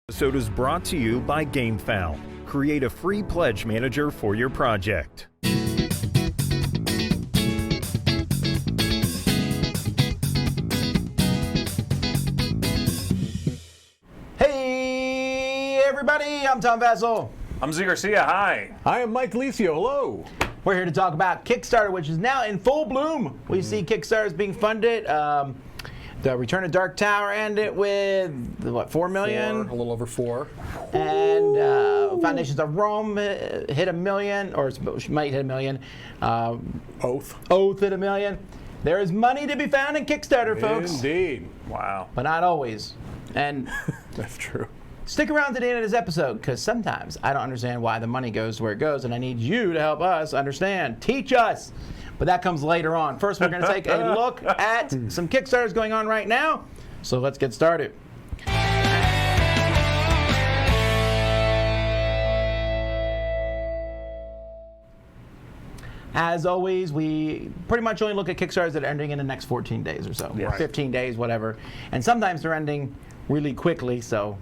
Episode is brought to you by GameFound. Create a free pledge manager for your project. Hey everybody, I'm Tom Vassell. I'm Z Garcia, hi. I am Mike Licio, hello. We're here to talk about Kickstarter, which is now in full bloom. We see Kickstarter is being funded. The Return of Dark Tower ended with, what, 4 million? A little over 4. And Foundations of Rome hit $1 million, or might hit $1 million. Oath hit $1 million. There is money to be found in Kickstarter, folks. Indeed. Wow. But not always. And that's true. Stick around to the end of this episode, because sometimes I don't understand why the money goes where it goes, and I need you to help us understand. Teach us! But that comes later on. First, we're going to take a look at some Kickstarters going on right now. So let's get started. As always, we pretty much only look at Kickstarters that are ending in the next 14 days or so. Yeah. Or 15 days, whatever. And sometimes they're ending really quickly, so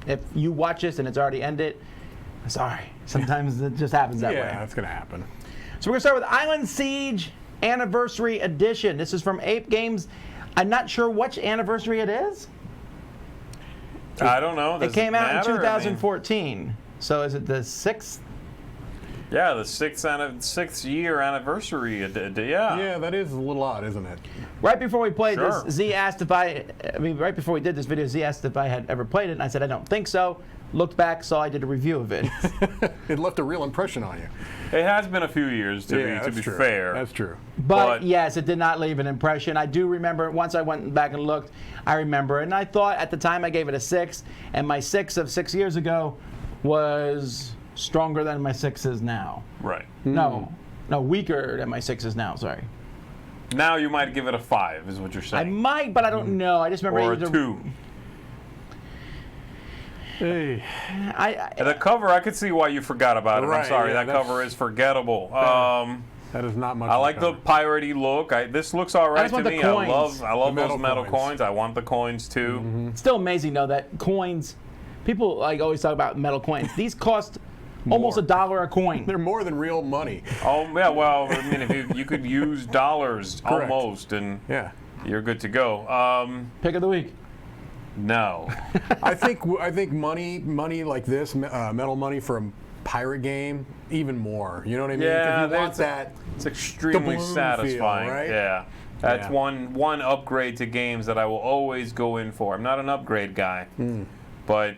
if you watch this and it's already ended, sorry. Sometimes it just happens that way. Yeah, that's going to happen. So we're going to start with Island Siege Anniversary Edition. This is from Ape Games. I'm not sure which anniversary it is. I don't know. It came out in 2014. So is it the 6th? Yeah, the sixth year anniversary. Yeah. Yeah, that is a little odd, isn't it? Right before we played Sure. this, Z asked if right before we did this video, Z asked if I had ever played it, and I said I don't think so. Looked back, saw I did a review of it. It left a real impression on you. It has been a few years to be true. fair. That's true. But yes, it did not leave an impression. I do remember, once I went back and looked, I remember it. And I thought at the time I gave it a 6, and my 6 of 6 years ago was stronger than my 6 is now. Right. No, weaker than my 6 is now, sorry. Now you might give it a 5, is what you're I saying. might, but I don't know. I just remember Or it was a 2. Hey. The cover, I could see why you forgot about it. I'm Right, sorry, yeah, that cover is forgettable. That is not much. I like the piratey look. This looks all right to me. I love The those metal coins. I want the coins too. Mm-hmm. It's still amazing, though, that coins, people like always talk about metal coins. These cost almost $1 a coin. They're more than real money. Oh yeah, well, I mean, if you could use dollars Correct. almost, and Yeah. you're good to go. Pick of the week. No. I think money like this, metal money for a pirate game, even more. You know what I mean? 'Cause Yeah, you want that. It's extremely doubloon satisfying. feel, right? Yeah. That's Yeah. one upgrade to games that I will always go in for. I'm not an upgrade guy, but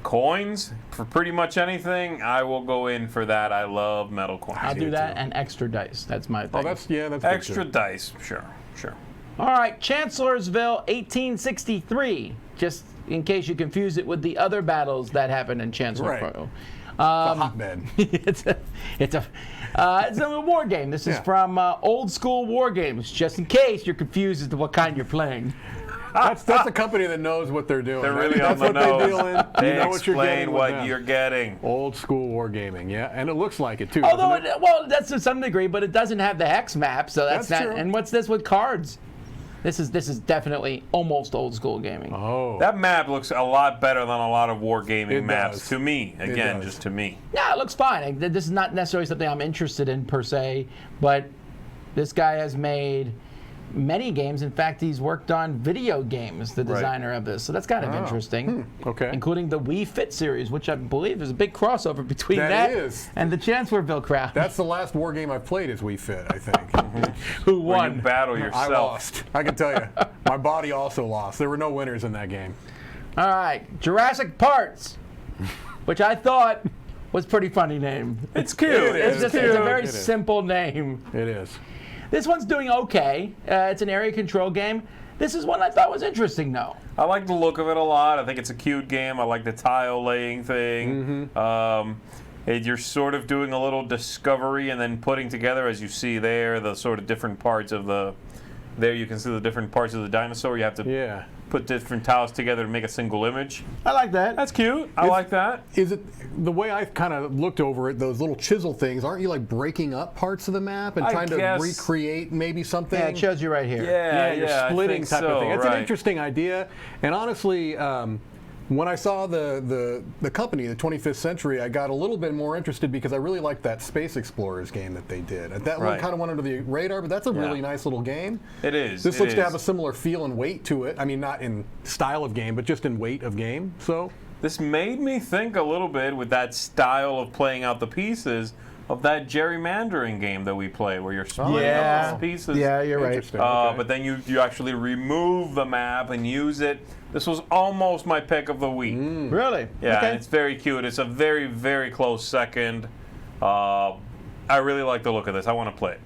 coins for pretty much anything, I will go in for that. I love metal coins. I'll do do that too. and extra dice. That's my thing. Oh, that's good Extra too. dice, sure. All right, Chancellorsville, 1863. Just in case you confuse it with the other battles that happened in Chancellorsville. A hotbed. It's a war game. This is from Old School War Games, just in case you're confused as to what kind you're playing. That's a company that knows what they're doing. They're really That's on the what nose. they deal in. They You know what you're explain getting with what them. you're getting. Old school wargaming, yeah, and it looks like it too. Although, doesn't it? well, that's to some degree, but it doesn't have the hex map, so that's That's not. true. And what's this with cards? This is definitely almost old school gaming. Oh, That map looks a lot better than a lot of wargaming It maps does. to me. Again, does. just to me. Yeah, it looks fine. This is not necessarily something I'm interested in per se, but this guy has made many games. In fact, he's worked on video games, the designer of this. So that's kind of interesting. okay. Including the Wii Fit series, which I believe is a big crossover between That that is. and the Chancellorsville crowd. That's the last war game I've played is Wii Fit, I think. Who Where won. you battle I yourself. lost. I can tell you. My body also lost. There were no winners in that game. All right, Jurassic Parts, which I thought was pretty funny name. It's cute. It's a very It is. simple name. It is. This one's doing okay. It's an area control game. This is one I thought was interesting, though. I like the look of it a lot. I think it's a cute game. I like the tile laying thing. You're sort of doing a little discovery and then putting together, as you see there, the sort of different parts of the. There you can see the different parts of the dinosaur. You have to put different tiles together to make a single image. I like that. That's cute. I like that. Is it the way I kind of looked over it? Those little chisel things, aren't you like breaking up parts of the map and I trying guess. to recreate maybe something? Yeah, it shows you right here. Yeah, you're I splitting think type so, of thing. It's right. an interesting idea, and honestly, When I saw the company, the 25th Century, I got a little bit more interested because I really liked that Space Explorers game that they did. That one kind of went under the radar, but that's a really nice little game. It is. This looks to have a similar feel and weight to it. I mean, not in style of game, but just in weight of game. So this made me think a little bit with that style of playing out the pieces of that gerrymandering game that we play, where you're splitting up these pieces. Yeah, you're right. Okay. But then you actually remove the map and use it. This was almost my pick of the week. Really? Yeah, Okay. and it's very cute. It's a very, very close second. I really like the look of this. I want to play it.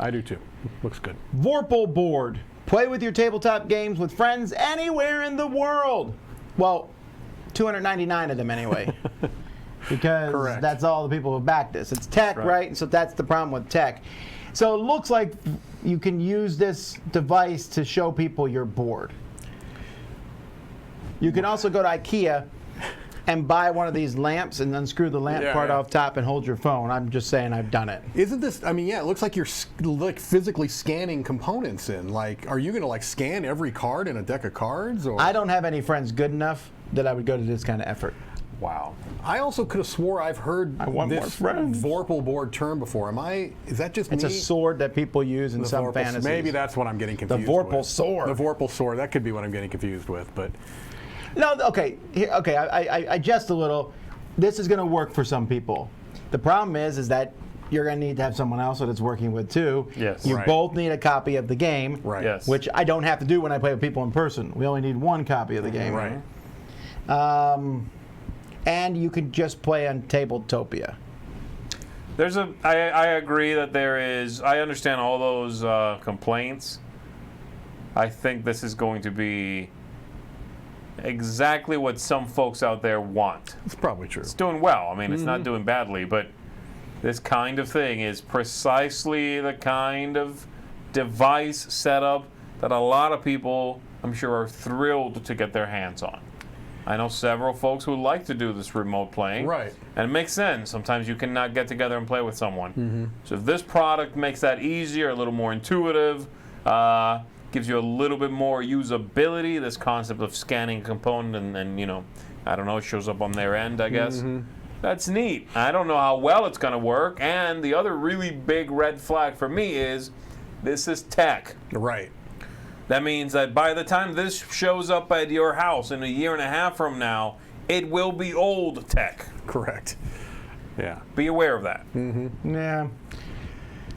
I do too. Looks good. Vorpal Board. Play with your tabletop games with friends anywhere in the world. Well, 299 of them anyway. Because that's all the people who backed this. It's tech, right? So that's the problem with tech. So it looks like you can use this device to show people your board. You can also go to IKEA and buy one of these lamps and unscrew the lamp part off top and hold your phone. I'm just saying I've done it. Isn't this, I mean, yeah, it looks like you're like physically scanning components in. Like, are you going to like scan every card in a deck of cards? Or? I don't have any friends good enough that I would go to this kind of effort. Wow. I also could have swore I've heard want more this friends. Vorpal Board term before. Is that just It's me? a sword that people use in some fantasies. Maybe that's what I'm getting confused The with. Vorpal sword. The Vorpal sword. That could be what I'm getting confused with, but... No, okay, I jest a little. This is going to work for some people. The problem is that you're going to need to have someone else that it's working with too. Yes. You both need a copy of the game. Right. Yes. Which I don't have to do when I play with people in person. We only need one copy of the game. Right. And you can just play on Tabletopia. I agree that there is. I understand all those complaints. I think this is going to be exactly what some folks out there want. It's probably true. It's doing well. I mean, it's not doing badly, but this kind of thing is precisely the kind of device setup that a lot of people, I'm sure, are thrilled to get their hands on. I know several folks who like to do this remote playing. Right. And it makes sense. Sometimes you cannot get together and play with someone. So if this product makes that easier, a little more intuitive, gives you a little bit more usability, this concept of scanning a component and you know, I don't know, it shows up on their end, I guess. That's neat. I don't know how well it's going to work. And the other really big red flag for me is this is tech. Right. That means that by the time this shows up at your house in a year and a half from now, it will be old tech. Correct. Yeah. Be aware of that. Yeah.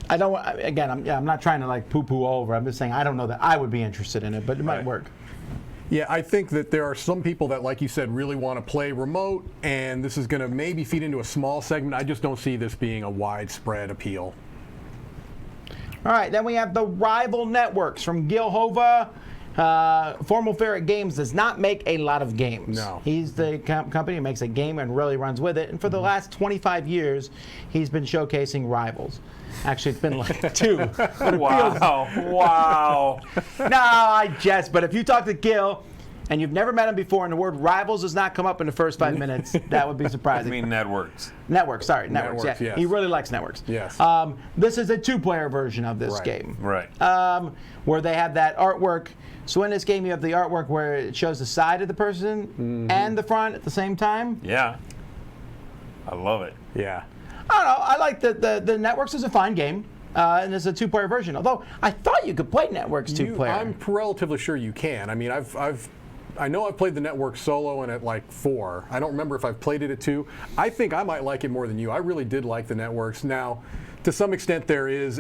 I don't. Again, I'm not trying to like poo-poo over. I'm just saying I don't know that I would be interested in it, but it might work. Yeah, I think that there are some people that, like you said, really want to play remote, and this is going to maybe feed into a small segment. I just don't see this being a widespread appeal. All right, then we have the Rival Networks from Gil Hova. Formal Ferret Games does not make a lot of games. No. He's the company who makes a game and really runs with it. And for the last 25 years, he's been showcasing Rivals. Actually, it's been like 2. Wow. No, I jest. But if you talk to Gil and you've never met him before and the word Rivals does not come up in the first 5 minutes, that would be I surprising. mean networks. Networks, sorry. Networks, Networks, yeah. yes. He really likes networks. Yes. This is a 2-player version of this game. Right. Where they have that artwork. So in this game, you have the artwork where it shows the side of the person and the front at the same time. Yeah. I love it. Yeah. I don't know. I like the Networks is a fine game. And it's a 2-player version. Although I thought you could play Networks 2-player. I'm relatively sure you can. I mean, I know I've played the Network solo and at like 4. I don't remember if I've played it at 2. I think I might like it more than you. I really did like the Networks. Now, to some extent, there is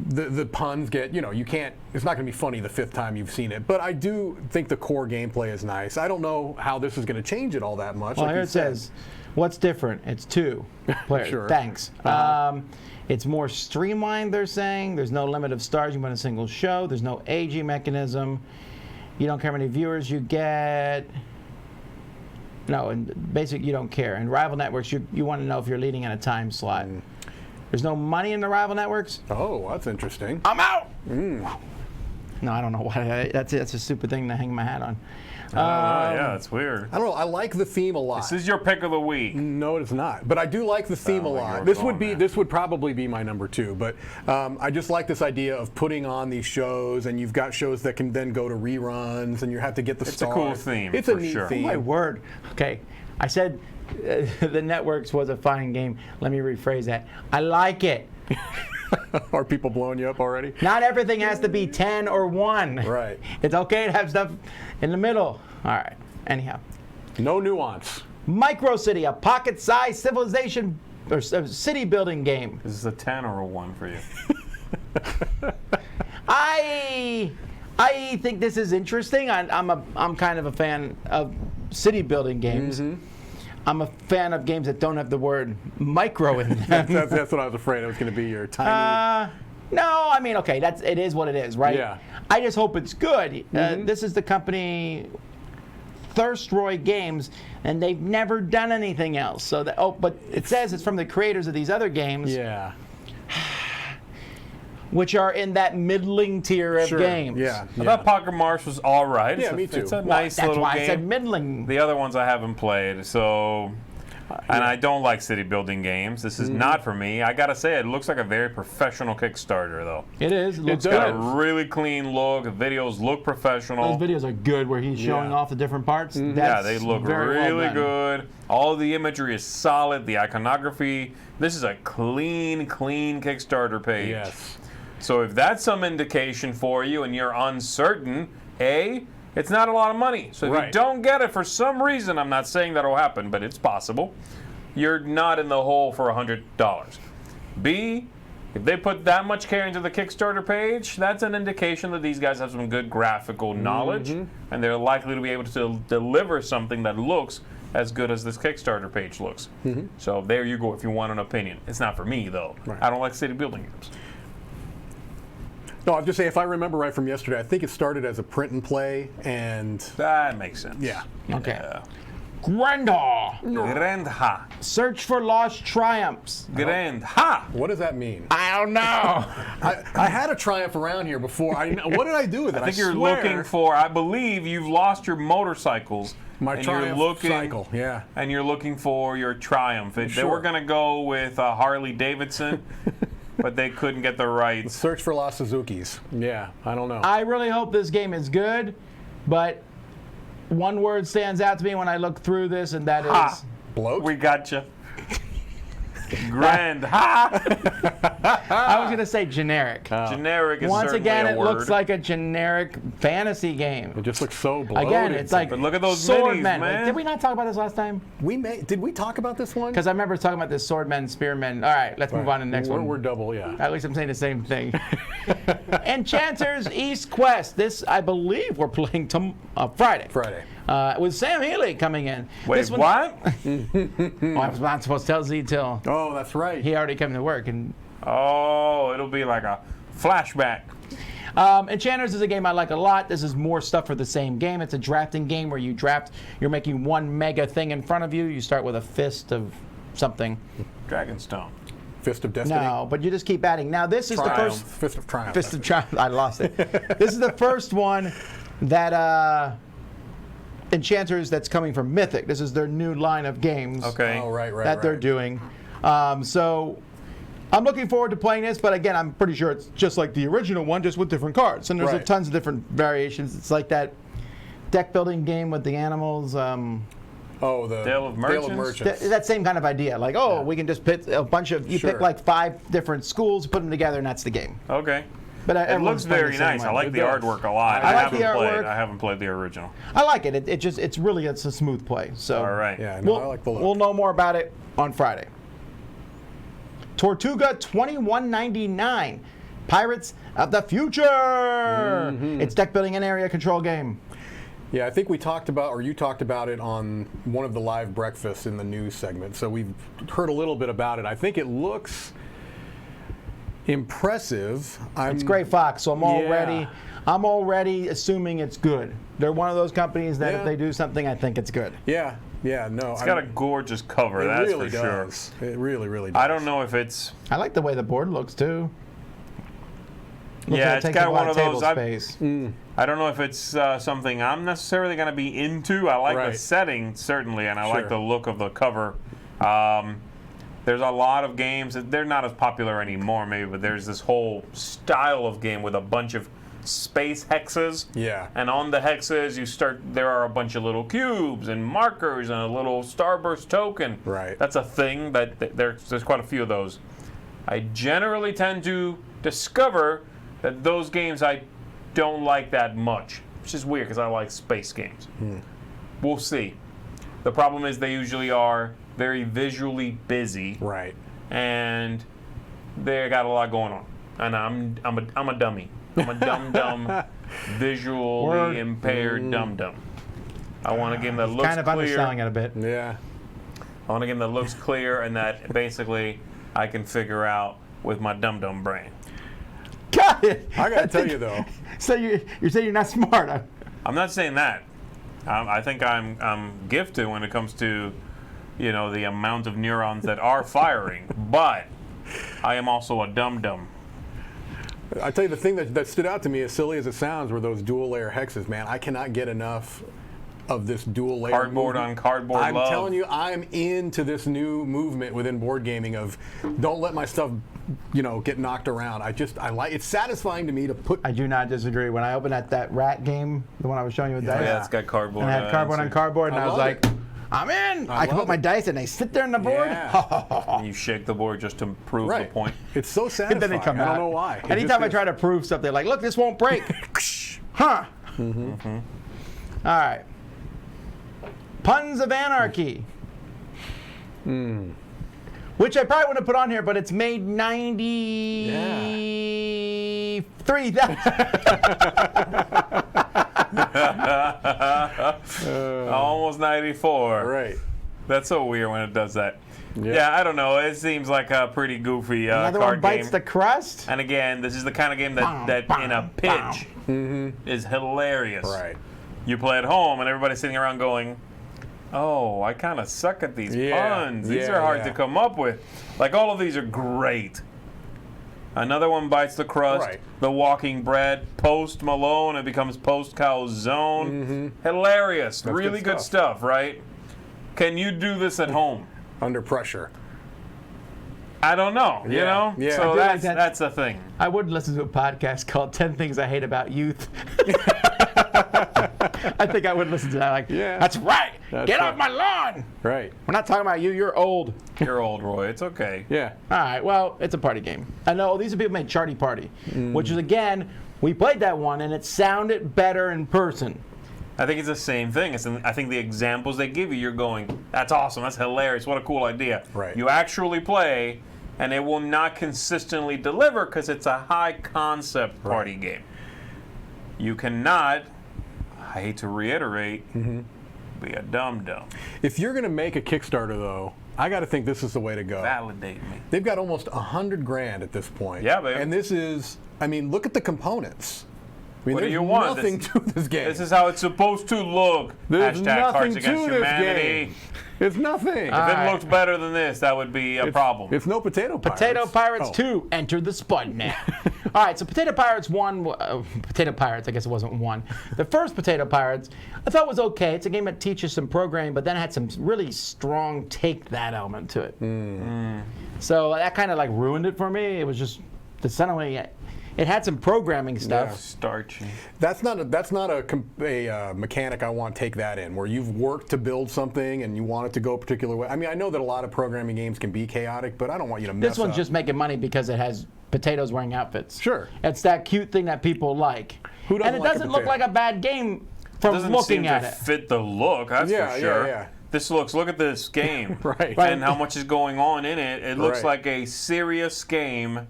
the puns get, you know, you can't, it's not going to be funny the 5th time you've seen it. But I do think the core gameplay is nice. I don't know how this is going to change it all that much. Well, like here you it said. says, what's different? It's 2 players. Sure. Thanks. It's more streamlined, they're saying. There's no limit of stars you win a single show. There's no aging mechanism. You don't care how many viewers you get. No, and basically you don't care. In Rival Networks, you want to know if you're leading in a time slot. There's no money in the Rival Networks. Oh, that's interesting. I'm out! No, I don't know why. That's a stupid thing to hang my hat on. Yeah, it's weird. I don't know. I like the theme a lot. This is your pick of the week. No, it's not. But I do like the theme a lot. This would probably be my number 2. But I just like this idea of putting on these shows, and you've got shows that can then go to reruns, and you have to get the stars. It's a cool theme. It's for a neat sure. theme. Oh, my word. Okay, I said the Networks was a fine game. Let me rephrase that. I like it. Are people blowing you up already? Not everything has to be 10 or 1. Right. It's okay to have stuff in the middle. All right. Anyhow. No nuance. Micro City, a pocket-sized civilization or city building game. Is this a 10 or a 1 for you? I think this is interesting. I'm kind of a fan of city building games. I'm a fan of games that don't have the word micro in them. That's what I was afraid it was going to be your tiny. No, I mean, okay, it is what it is, right? Yeah. I just hope it's good. This is the company Thirstroy Games, and they've never done anything else. So but it says it's from the creators of these other games. Yeah. Which are in that middling tier of games. Yeah. I thought Pocket Marsh was all right. Yeah, me too. It's a nice That's little why game. I said middling. The other ones I haven't played, so. And I don't like city building games. This is not for me. I gotta say, it looks like a very professional Kickstarter, though. It is. It looks It's got a good. really clean look. The videos look professional. Those videos are good where he's showing off the different parts. Yeah, That's they look very well really done. good. All the imagery is solid. The iconography. This is a clean Kickstarter page. Yes. So if that's some indication for you and you're uncertain, it's not a lot of money. So if you don't get it for some reason, I'm not saying that'll happen, but it's possible, you're not in the hole for $100. B, if they put that much care into the Kickstarter page, that's an indication that these guys have some good graphical knowledge, and they're likely to be able to deliver something that looks as good as this Kickstarter page looks. So there you go if you want an opinion. It's not for me, though. I don't like city building games. No, I'm just saying, if I remember right from yesterday, I think it started as a print and play, and That makes sense. yeah. Okay. Grendel. Grandha. Search for Lost Triumphs. Grandha. What does that mean? I don't know. I had a Triumph around here before. What did I do with it? I think you're swear. looking for, I believe you've lost your motorcycles. My and Triumph you're looking, cycle, yeah. And you're looking for your Triumph. They Sure. were going to go with Harley Davidson, but they couldn't get the rights. Search for Lost Suzukis. Yeah, I don't know. I really hope this game is good, but one word stands out to me when I look through this, and that Ha. is Bloat? We got you. Grand. Ha! I was going to say generic. Generic is Once certainly again, a it word. looks like a generic fantasy game. It just looks so bloated. Again, it's like But look at those swordmen. minis, man. Did we not talk about this last time? Did we talk about this one? Because I remember talking about this swordmen, spearmen. All right, let's move on to the next one. We're double, yeah. At least I'm saying the same thing. Enchanters East Quest. This, I believe, we're playing Friday. Friday. With Sam Healy coming in. Wait, This one- what? Oh, I was not supposed to tell Z till Oh, that's right. he already come to work. And Oh, it'll be like a flashback. Enchanters is a game I like a lot. This is more stuff for the same game. It's a drafting game where you draft. You're making one mega thing in front of you. You start with a fist of something. Dragonstone. Fist of Destiny. No, but you just keep adding. Now this is Triumph. the first Fist of Triumph. Fist of Triumph. I lost it. This is the first one that Enchanters that's coming from Mythic. This is their new line of games. Okay. Oh, right. That they're doing. So I'm looking forward to playing this, but again, I'm pretty sure it's just like the original one, just with different cards. And there's Right. tons of different variations. It's like that deck building game with the animals. Oh, the Dale of Merchants? That same kind of idea. Like, we can just pick a bunch of, you Sure. pick like 5 different schools, put them together, and that's the game. Okay. But It looks very nice. I like the does. artwork a lot. I like the artwork. I haven't played the original. I like it. It's really a smooth play. So All right. Yeah, no, We'll, I like the look. we'll know more about it on Friday. Tortuga 2199, Pirates of the Future. It's deck building and area control game. Yeah, I think we talked about, or you talked about it on one of the live breakfasts in the news segment. So we've heard a little bit about it. I think it looks impressive. It's Gray Fox, so I'm already assuming it's good. They're one of those companies that if they do something, I think it's good. Yeah, no. It's got a gorgeous cover, it that's really for sure. does. It really, really does. I don't know if it's. I like the way the board looks too. Yeah, it's got one of those. Space. I don't know if it's something I'm necessarily going to be into. I like the setting, certainly, and I like the look of the cover. There's a lot of games. They're not as popular anymore, maybe, but there's this whole style of game with a bunch of space hexes. Yeah. And on the hexes, there are a bunch of little cubes and markers and a little starburst token. Right. That's a thing that there's quite a few of those. I generally tend to discover that those games I don't like that much, which is weird because I like space games. We'll see. The problem is they usually are very visually busy. Right. And they got a lot going on. And I'm a dummy. I'm a dumb, visually impaired dumb. I want a game that looks kind of clear. underselling it a bit. Yeah. I want a game that looks clear and that basically I can figure out with my dumb brain. Got it. I gotta tell you though. So you're saying you're not smart? Huh? I'm not saying that. I think I'm gifted when it comes to, the amount of neurons that are firing. But I am also a dum. I tell you, the thing that stood out to me, as silly as it sounds, were those dual layer hexes. Man, I cannot get enough of this dual layer cardboard movement. on cardboard I'm love. telling you, I'm into this new movement within board gaming of don't let my stuff, get knocked around. I like it's satisfying to me to put. I do not disagree. When I opened that rat game, the one I was showing you with dice, Yeah, it's got cardboard. and I had cardboard on cardboard, and I was love like, it. I'm in. I can love put my it. dice and they sit there on the board. Yeah. And you shake the board just to prove the point. It's so satisfying. And then they come out. I don't know why. It Anytime I just try is. to prove something, like, look, this won't break. Huh. All right. Puns of Anarchy. Which I probably wouldn't have put on here, but it's made 93,000. Almost 94. Right. That's so weird when it does that. Yeah, I don't know. It seems like a pretty goofy Another card one bites game. the crust. And again, this is the kind of game that in a pitch is hilarious. Right. You play at home and everybody's sitting around going, oh, I kind of suck at these puns. These are hard to come up with. Like, all of these are great. Another one bites the crust. Right. The Walking Bread. Post Malone. It becomes Post Calzone. Hilarious. That's really good good stuff, right? Can you do this at home? Under pressure. I don't know. You Yeah. know? Yeah. So I do like that. that's a thing. I would listen to a podcast called 10 Things I Hate About Youth. I think I would listen to that. Like, that's right. Get off my lawn. Right. We're not talking about you. You're old. You're old, Roy. It's okay. Yeah. All right. Well, it's a party game. I know these are people made Charty Party, which is, again, we played that one and it sounded better in person. I think it's the same thing. I think the examples they give you, you're going, that's awesome, that's hilarious, what a cool idea. Right. You actually play, and it will not consistently deliver because it's a high concept party game. You cannot, I hate to reiterate, be a dum-dum. If you're going to make a Kickstarter, though, I got to think this is the way to go. Validate me. They've got almost $100,000 at this point. Yeah, baby. And this is, look at the components. What do there's you want? nothing to this game. This is how it's supposed to look. There's Hashtag nothing Cards to Against this Humanity. game. It's nothing. If it looked better than this, that would be a problem. It's no Potato Pirates. Potato Pirates 2, Enter the Spud Net. All right, so Potato Pirates 1, Potato Pirates, I guess it wasn't 1. The first Potato Pirates, I thought was okay. It's a game that teaches some programming, but then it had some really strong take that element to it. So that kind of like ruined it for me. It was just, suddenly, it had some programming stuff. Starchy. That's not a mechanic I want to take that in, where you've worked to build something and you want it to go a particular way. I know that a lot of programming games can be chaotic, but I don't want you to mess This one's up. just making money because it has potatoes wearing outfits. Sure. It's that cute thing that people like. Who doesn't and it like a doesn't look potato? like a bad game from Doesn't looking seem at to it. fit the look, that's for sure. Yeah. Look at this game. Right. And how much is going on in it. It looks Right. like a serious game.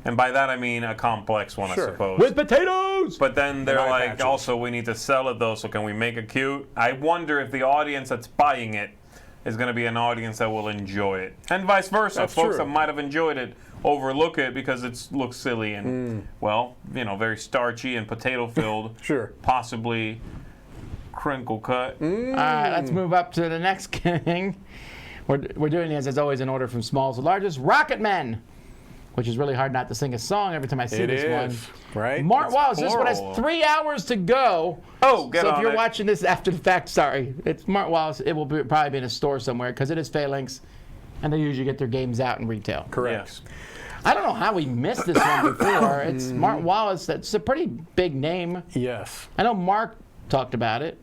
And by that I mean a complex one, Sure. I suppose. With potatoes! But then they're eye like, patches. also, we need to sell it though, so can we make it cute? I wonder if the audience that's buying it is going to be an audience that will enjoy it. And vice versa. That's Folks true. that might have enjoyed it overlook it because it looks silly and, very starchy and potato-filled. Sure. Possibly crinkle cut. All right, let's move up to the next thing. We're doing this, as always, in order from smallest to largest. Rocket Men. which is really hard not to sing a song every time I see this one. Right? Mart It's Wallace, this one has plural. 3 hours to go. Oh, get So if on you're it. watching this after the fact, sorry. It's Mart Wallace. It will probably be in a store somewhere because it is Phalanx, and they usually get their games out in retail. Correct. Yes. I don't know how we missed this one before. It's Mart Wallace. That's a pretty big name. Yes. I know Mark talked about it.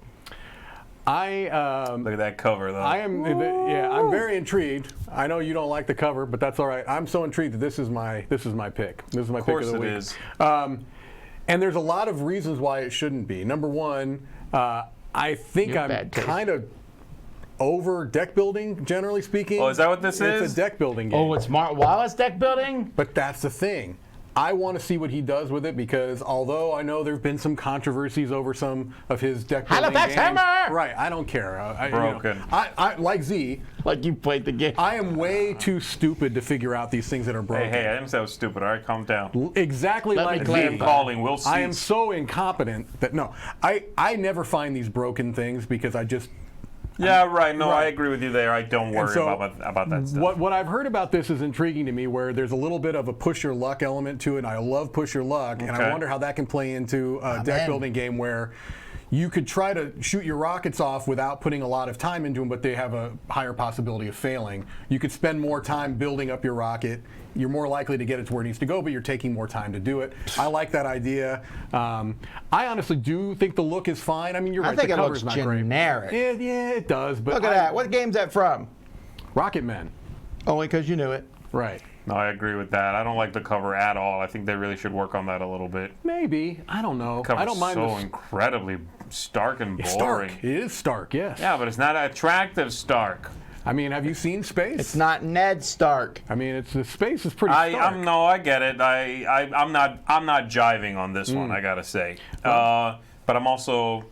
Look at that cover, though. I'm very intrigued. I know you don't like the cover, but that's all right. I'm so intrigued that this is my pick. This is my pick of the week. It is. And there's a lot of reasons why it shouldn't be. Number one, I think Your I'm bad taste. kind of over deck building, generally speaking. Oh, is that what this is? It's a deck building game. Oh, it's Mart Wallace deck building? But that's the thing. I want to see what he does with it because although I know there have been some controversies over some of his deck building Halifax games, Hammer! right? I don't care. Broken. I like Z. Like you played the game. I am way too stupid to figure out these things that are broken. Hey, I didn't say I was stupid. All right, calm down. Exactly Let me like clarify. Z. Calling Will Cease. I am so incompetent that no, I never find these broken things because I just. Yeah, right. No, Right. I agree with you there. I don't worry so about that stuff. What I've heard about this is intriguing to me, where there's a little bit of a push your luck element to it. And I love push your luck, and I Okay. wonder how that can play into a deck building game where you could try to shoot your rockets off without putting a lot of time into them, but they have a higher possibility of failing. You could spend more time building up your rocket. You're more likely to get it to where it needs to go, but you're taking more time to do it. I like that idea. I honestly do think the look is fine. I mean, you're right. I think the it cover's looks not great. generic. Yeah, it does. But Look at that. What game's that from? Rocket Men. Only because you knew it. Right. No, I agree with that. I don't like the cover at all. I think they really should work on that a little bit. Maybe. I don't know. Cover's I don't mind so this. incredibly stark and boring. Stark. It is stark, yes. Yeah, but it's not attractive stark. I mean, have you seen Space? It's not Ned Stark. I mean, the space is pretty stark. I get it. I'm not jiving on this one. I gotta say. But I'm also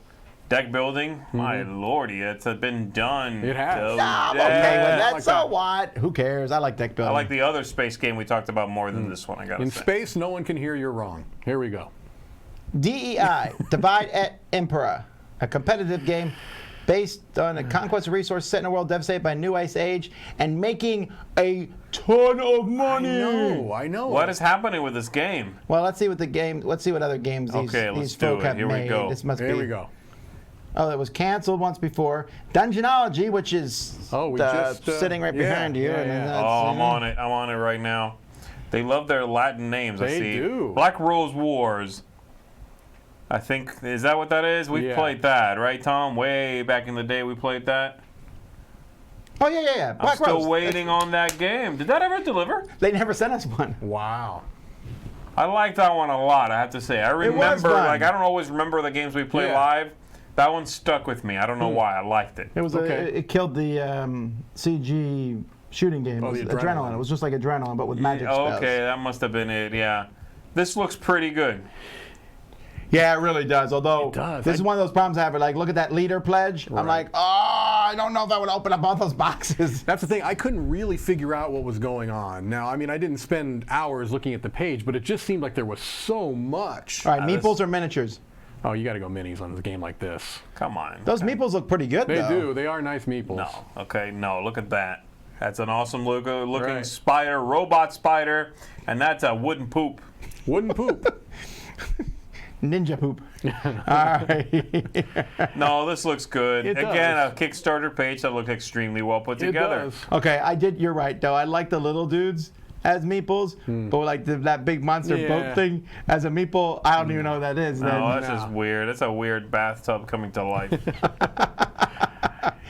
deck building. My lordy, it's been done. It has. to I'm death. okay with that. like So that. what? Who cares? I like deck building. I like the other space game we talked about more than this one. I gotta In say. Space, no one can hear you're wrong. Here we go. DEI, Divide Emperor, a competitive game based on the conquest of resources set in a world devastated by a new ice age and making a ton of money. I know. What is happening with this game? Well, let's see what other games these, Okay, let's these do folk it. have Here we made. go. This must Here be. we go. Oh, it was canceled once before. Dungeonology, which is We just sitting right yeah, behind you. yeah, and then yeah. that's, Oh, I'm on it. I'm on it right now. They love their Latin names. I They see. do. Black Rose Wars. I think, is that what that is? We Yeah. played that, right, Tom? Way back in the day, we played that. Oh, yeah. I'm Black still Rose. waiting on that game. Did that ever deliver? They never sent us one. Wow. I like that one a lot, I have to say. I remember, fun. like, I don't always remember the games we play Yeah. live. That one stuck with me. I don't know why. I liked it. It was Okay. it killed the CG shooting game. Oh, It was the Adrenaline. It was just like Adrenaline, but with magic Oh, spells. okay, that must have been it, yeah. This looks pretty good. Yeah, it really does. Although It does. this is one of those problems I have. Like, look at that leader pledge. I'm like, oh, I don't know if I would open up all those boxes. That's the thing. I couldn't really figure out what was going on. Now, I mean, I didn't spend hours looking at the page, but it just seemed like there was so much. All right, meeples or miniatures? Oh, you got to go minis on a game like this. Come on. Those meeples look pretty good, They though. do. They are nice meeples. No. Okay, no, look at that. That's an awesome looking Right. spider, robot spider, and that's a wooden poop. Wooden poop. Ninja poop. All right. No, this looks good. It Again, does. a Kickstarter page that looked extremely well put It together. does. Okay, you're right, though. I like the little dudes as meeples, but like that big monster Yeah. boat thing as a meeple, I don't even know what that is. No, then. that's just weird. It's a weird bathtub coming to life.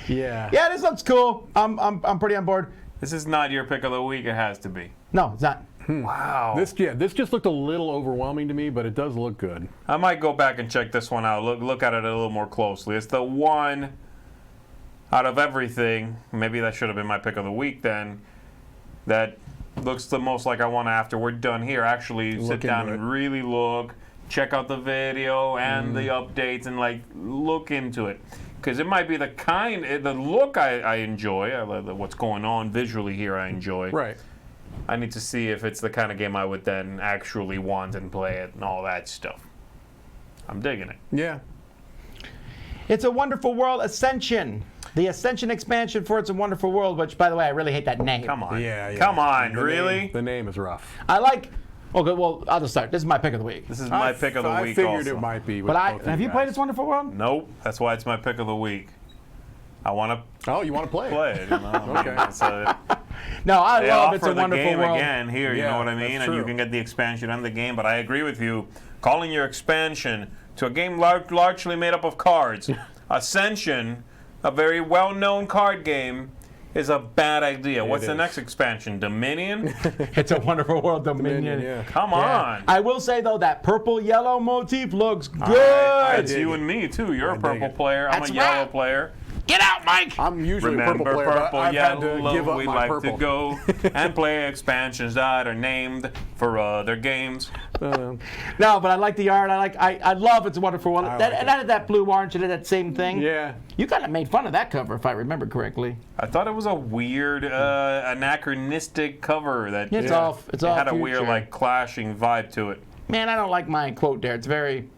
Yeah. Yeah, this looks cool. I'm pretty on board. This is not your pick of the week. It has to be. No, it's not. Wow. This just looked a little overwhelming to me, but it does look good. I might go back and check this one out. Look at it a little more closely. It's the one out of everything. Maybe that should have been my pick of the week then. That looks the most like I want to, after we're done here, actually sit down into and it. really look, check out the video and the updates, and like look into it. Because it might be the look I enjoy. I love what's going on visually here. I enjoy. Right. I need to see if it's the kind of game I would then actually want and play it and all that stuff. I'm digging it. Yeah. It's a Wonderful World Ascension. The Ascension expansion for It's a Wonderful World, which, by the way, I really hate that name. Come on. Yeah. Come on, The really? name, the name is rough. I like. Okay, well, I'll just start. This is my pick of the week. This is my pick of the I week figured also. it might be. With But both of have you guys. played It's a Wonderful World? Nope. That's why it's my pick of the week. I want to Oh, you want to play? play it. You know? Okay. No, I They love offer It's a the Wonderful game World. again here, you Yeah, know what I mean? that's And you true. can get the expansion and the game, but I agree with you. Calling your expansion to a game largely made up of cards, Ascension, a very well-known card game, is a bad idea. What's the is. next expansion? Dominion? It's a Wonderful World Dominion. Yeah. Come Yeah. on. I will say, though, that purple-yellow motif looks good. That's dig you it. and me, too. You're a dig purple it. player. I'm That's a yellow right. player. Get out, Mike! I'm usually a purple Remember player, purple, but I've had to yellow, give up we my like purple. to go and play expansions that are named for other games. No, but I like the art. I love It's a Wonderful World. I That, like and it. I did that blue orange. I did that same thing. Yeah. You kind of made fun of that cover, if I remember correctly. I thought it was a weird, anachronistic cover that It's Yeah. all. It's all. had a weird, future. like, clashing vibe to it. Man, I don't like my quote there. It's very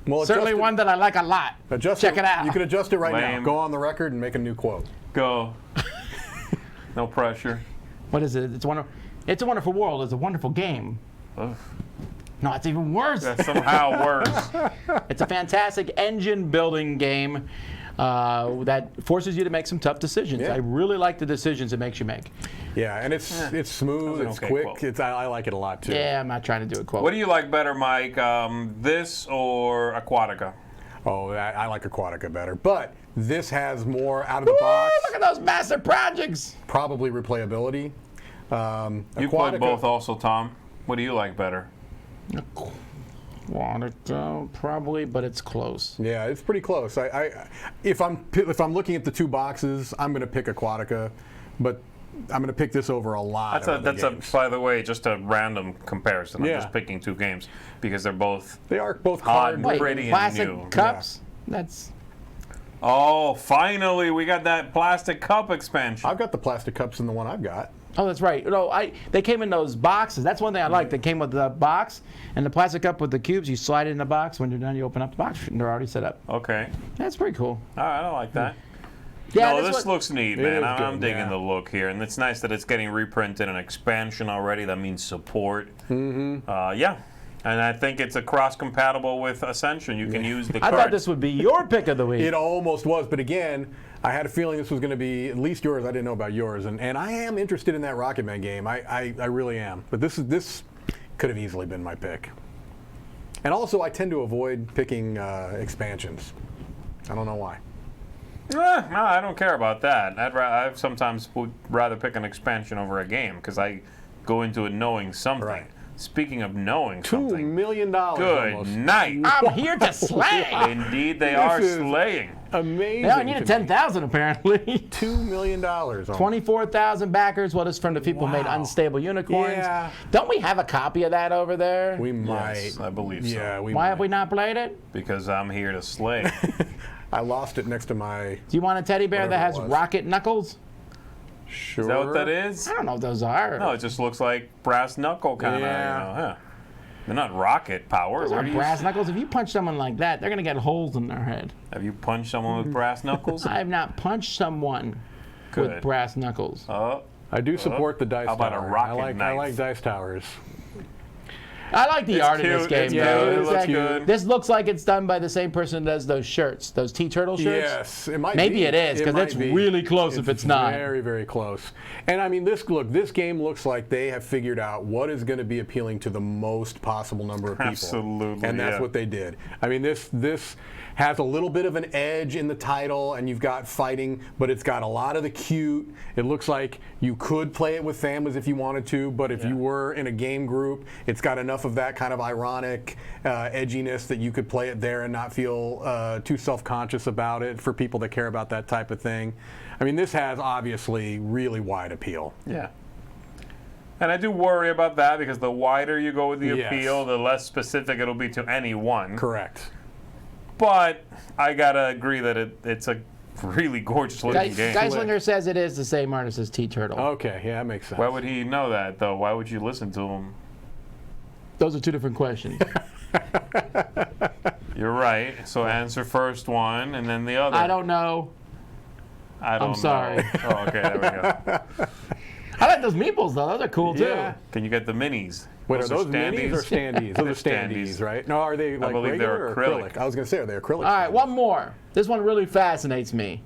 Well, certainly one that I like a lot. Check it out. You can adjust it right now. Lame. Go on the record and make a new quote. Go. No pressure. What is it? It's a Wonderful World is a wonderful game. Ugh. No, it's even worse. That's somehow worse. It's a fantastic engine building game that forces you to make some tough decisions. Yeah. I really like the decisions it makes you make. Yeah, and it's smooth, That was it's an okay quick. quote. I like it a lot too. Yeah, I'm not trying to do a quote. What do you like better, Mike? This or Aquatica? Oh, I like Aquatica better, but this has more out of the Woo, box, look at those massive projects. probably replayability. You played both also, Tom. What do you like better? Aquatica, probably, but it's close. Yeah, it's pretty close. If I'm looking at the two boxes, I'm going to pick Aquatica, but I'm going to pick this over a lot. That's by the way, just a random comparison. Yeah. I'm just picking two games because they're both. They are both Hot. card. Wait. Pretty and plastic new. cups? That's Oh, finally, we got that plastic cup expansion. I've got the plastic cups in the one I've got. Oh, that's right. No, they came in those boxes. That's one thing I like. They came with the box and the plastic cup with the cubes. You slide it in the box. When you're done, you open up the box and they're already set up. Okay. That's pretty cool. All right, I like that. Yeah, No, this this one- looks neat, It man. is I'm good, digging yeah. the look here, and it's nice that it's getting reprinted an expansion already. That means support. Mm-hmm. Yeah, and I think it's a cross-compatible with Ascension. You can use the I card. thought this would be your pick of the week. It almost was, but again, I had a feeling this was going to be at least yours. I didn't know about yours, and I am interested in that Rocket Man game. I really am. But this could have easily been my pick. And also, I tend to avoid picking expansions. I don't know why. No, I don't care about that. I sometimes would rather pick an expansion over a game because I go into it knowing something. Right. Speaking of knowing $2 something, million good almost. night. I'm here to slay. Indeed, they are is- slaying. Amazing. Yeah, I needed to me. 10,000 apparently. $2 million. almost. 24,000 backers. Well, this is from the people who made Wow. Unstable Unicorns. Yeah. Don't we have a copy of that over there? We might. Yes, I believe so. Yeah, we Why might. have we not played it? Because I'm here to slay. I lost it next to my. Do you want a teddy bear that Whatever has it was. rocket knuckles? Sure. Is that what that is? I don't know what those are. No, it just looks like brass knuckle kind of. Yeah. You know, huh. They're not rocket power. Those Where are do you- brass knuckles. If you punch someone like that, they're going to get holes in their head. Have you punched someone with brass knuckles? I have not punched someone Good. with brass knuckles. Oh, I do support the dice How about a tower. rocket I knife? like dice towers. I like the It's art in this cute. game, It's though. cute. It It's looks like- good. This looks like it's done by the same person that does those shirts, those Tea Turtle shirts. Yes, it might Maybe be. it is, 'cause might it's be. really close if it's not. Very, very close. And I mean, this game looks like they have figured out what is going to be appealing to the most possible number of people. Absolutely, And that's yeah. what they did. I mean, this has a little bit of an edge in the title, and you've got fighting, but it's got a lot of the cute. It looks like you could play it with families if you wanted to, but if you were in a game group, it's got enough of that kind of ironic edginess that you could play it there and not feel too self-conscious about it for people that care about that type of thing. I mean, this has obviously really wide appeal. yeah. And I do worry about that because the wider you go with the Yes. appeal, the less specific it'll be to anyone. Correct. But I gotta agree that it's a really gorgeous looking game. Geislinger says it is the same artist as Tea Turtle. Okay, yeah, that makes sense. Why would he know that though? Why would you listen to him? Those are two different questions. You're right. So answer first one and then the other. I don't know. I don't I'm sorry. know. Oh, okay, there we go. I like those meeples, though. Those are cool, too. Yeah. Can you get the minis? Wait, are those minis or standees? Those are Standees. standees, right? No, are they like believe regular they're or acrylic. I was going to say, are they acrylic? All right, one more. This one really fascinates me.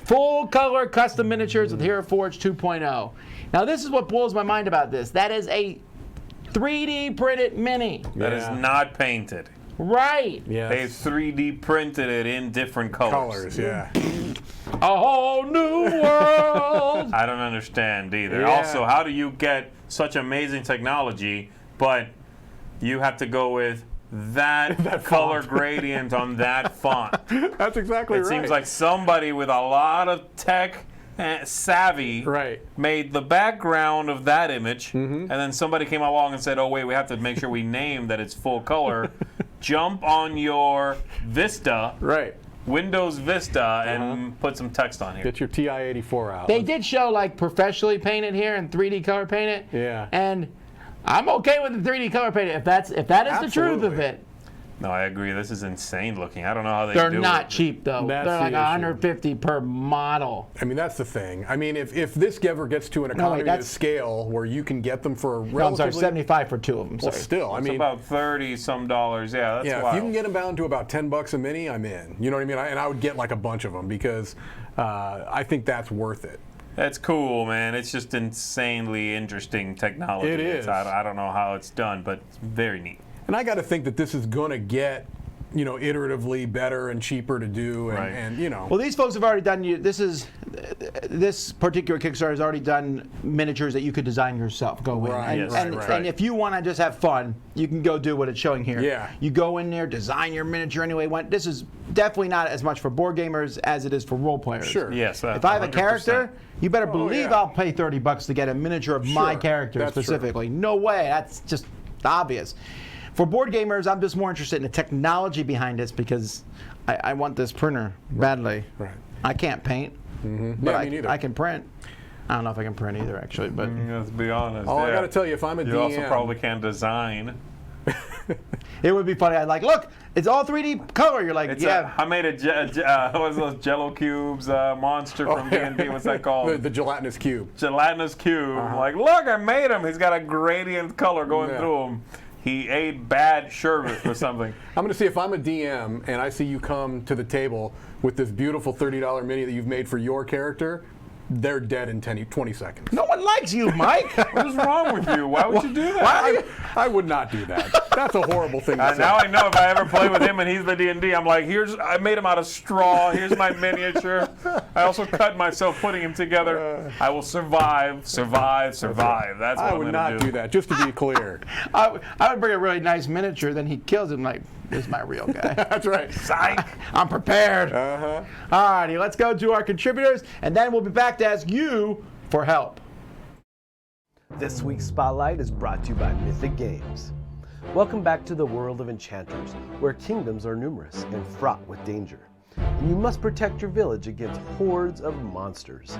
Full color custom miniatures with Hero Forge 2.0. Now, this is what blows my mind about this. That is a 3D printed mini. That is not painted. Right. Yeah. They've 3D printed it in different colors. Yeah. A whole new world. I don't understand either. Yeah. Also, how do you get such amazing technology, but you have to go with that color gradient on that font? That's exactly It right. seems like somebody with a lot of tech savvy made the background of that image, and then somebody came along and said, oh, wait, we have to make sure we name that it's full color. Jump on your Vista, Windows Vista, and put some text on here. Get your TI-84 out. They did show like professionally painted here and 3D color painted. Yeah. And I'm okay with the 3D color painted if that is the truth of it. No, I agree. This is insane looking. I don't know how they They're do not it. cheap though. That's They're like the issue. 150 per model. I mean, that's the thing. I mean, if this ever gets to an economy of scale where you can get them for a No, I'm relatively... sorry, 75 for two of them. Well, Sorry. still, I It's mean... about $30-some. Yeah, that's Yeah, wild. if you can get them down to about $10 a mini, I'm in. You know what I mean? And I would get like a bunch of them because I think that's worth it. That's cool, man. It's just insanely interesting technology. It is. I don't know how it's done, but it's very neat. And I got to think that this is going to get, you know, iteratively better and cheaper to do, and you know. Well, these folks have already done. This particular Kickstarter has already done miniatures that you could design yourself. Go in, Right, and, right. and if you want to just have fun, you can go do what it's showing here. Yeah. You go in there, design your miniature anyway. This is definitely not as much for board gamers as it is for role players. Sure. Yes. If I have a 100%. character, you better believe yeah. I'll pay $30 to get a miniature of my Sure, character that's true. specifically. No way. That's just obvious. For board gamers, I'm just more interested in the technology behind this because I want this printer badly. Right. I can't paint, but Yeah, me neither. I can print. I don't know if I can print either, actually. But Let's be honest. Oh, I yeah. got to tell you, if I'm a You DM, also probably can't design. it would be funny. I'd like, look, it's all 3D color. You're like, It's yeah. I made what is those Jello cubes monster from D&D? What's that called? the gelatinous cube. Gelatinous cube. Like, look, I made him. He's got a gradient color going Yeah. through him. He ate bad sherbet or something. I'm going to see if I'm a DM and I see you come to the table with this beautiful $30 mini that you've made for your character, they're dead in 20 seconds. No one likes you, Mike. What is wrong with you? Why would you do that? I would not do that. That's a horrible thing to say. Now I know if I ever play with him and he's the D&D, I'm like, I made him out of straw. Here's my miniature. I also cut myself putting him together. I will survive. That's what I I'm would going not to do that, just to be clear. I would bring a really nice miniature, then he kills him like, this is my real guy. That's right. Psych. I'm prepared. All righty, let's go to our contributors, and then we'll be back to ask you for help. This week's Spotlight is brought to you by Mythic Games. Welcome back to the world of Enchanters, where kingdoms are numerous and fraught with danger. And you must protect your village against hordes of monsters.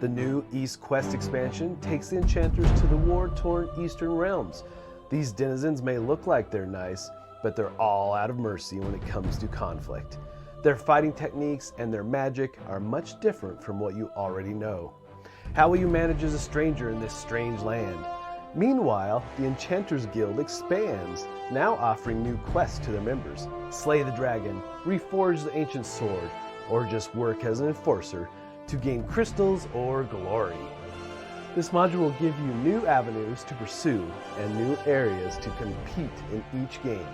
The new East Quest expansion takes the Enchanters to the war-torn Eastern realms. These denizens may look like they're nice, but they're all out of mercy when it comes to conflict. Their fighting techniques and their magic are much different from what you already know. How will you manage as a stranger in this strange land? Meanwhile, the Enchanters Guild expands, now offering new quests to their members. Slay the dragon, reforge the ancient sword, or just work as an enforcer to gain crystals or glory. This module will give you new avenues to pursue and new areas to compete in each game.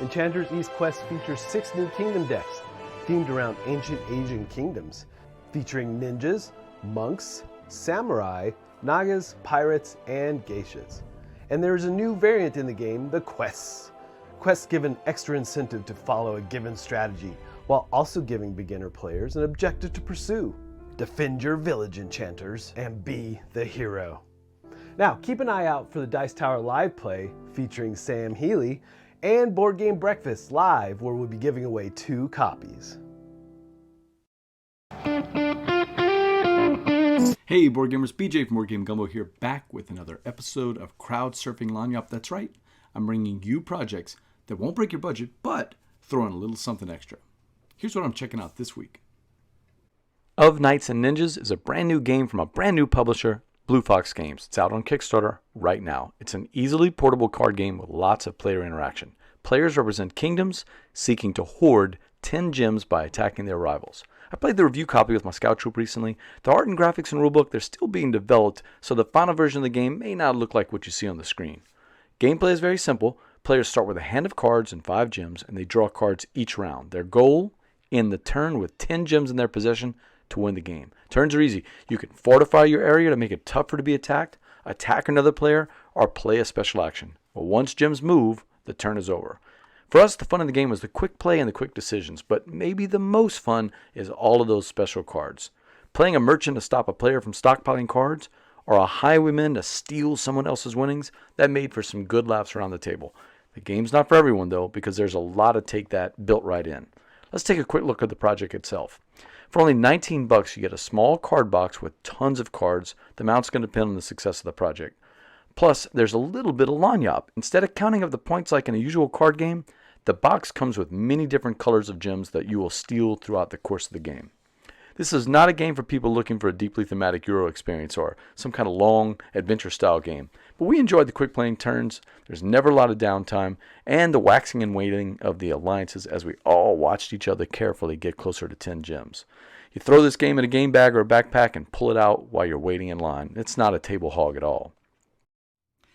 Enchanter's East Quest features 6 new kingdom decks themed around ancient Asian kingdoms, featuring ninjas, monks, samurai, nagas, pirates, and geishas. And there's a new variant in the game, the quests. Quests give an extra incentive to follow a given strategy, while also giving beginner players an objective to pursue. Defend your village, Enchanters, and be the hero. Now, keep an eye out for the Dice Tower live play featuring Sam Healy and Board Game Breakfast live, where we'll be giving away 2 copies. Hey board gamers, BJ from Board Game Gumbo here, back with another episode of Crowdsurfing Line Up. That's right, I'm bringing you projects that won't break your budget, but throw in a little something extra. Here's what I'm checking out this week. Of Knights and Ninjas is a brand new game from a brand new publisher, Blue Fox Games. It's out on Kickstarter right now. It's an easily portable card game with lots of player interaction. Players represent kingdoms seeking to hoard 10 gems by attacking their rivals. I played the review copy with my scout troop recently. The art and graphics and rulebook, they're still being developed, so the final version of the game may not look like what you see on the screen. Gameplay is very simple. Players start with a hand of cards and 5 gems, and they draw cards each round. Their goal, in the turn with 10 gems in their possession, to win the game. Turns are easy. You can fortify your area to make it tougher to be attacked, attack another player, or play a special action. But once gems move, the turn is over. For us, the fun of the game was the quick play and the quick decisions, but maybe the most fun is all of those special cards. Playing a merchant to stop a player from stockpiling cards, or a highwayman to steal someone else's winnings, that made for some good laughs around the table. The game's not for everyone, though, because there's a lot of take that built right in. Let's take a quick look at the project itself. For only $19, you get a small card box with tons of cards. The amount's going to depend on the success of the project. Plus, there's a little bit of lagniappe. Instead of counting up the points like in a usual card game, the box comes with many different colors of gems that you will steal throughout the course of the game. This is not a game for people looking for a deeply thematic Euro experience or some kind of long adventure-style game. But we enjoyed the quick playing turns, there's never a lot of downtime, and the waxing and waning of the alliances as we all watched each other carefully get closer to 10 gems. You throw this game in a game bag or a backpack and pull it out while you're waiting in line. It's not a table hog at all.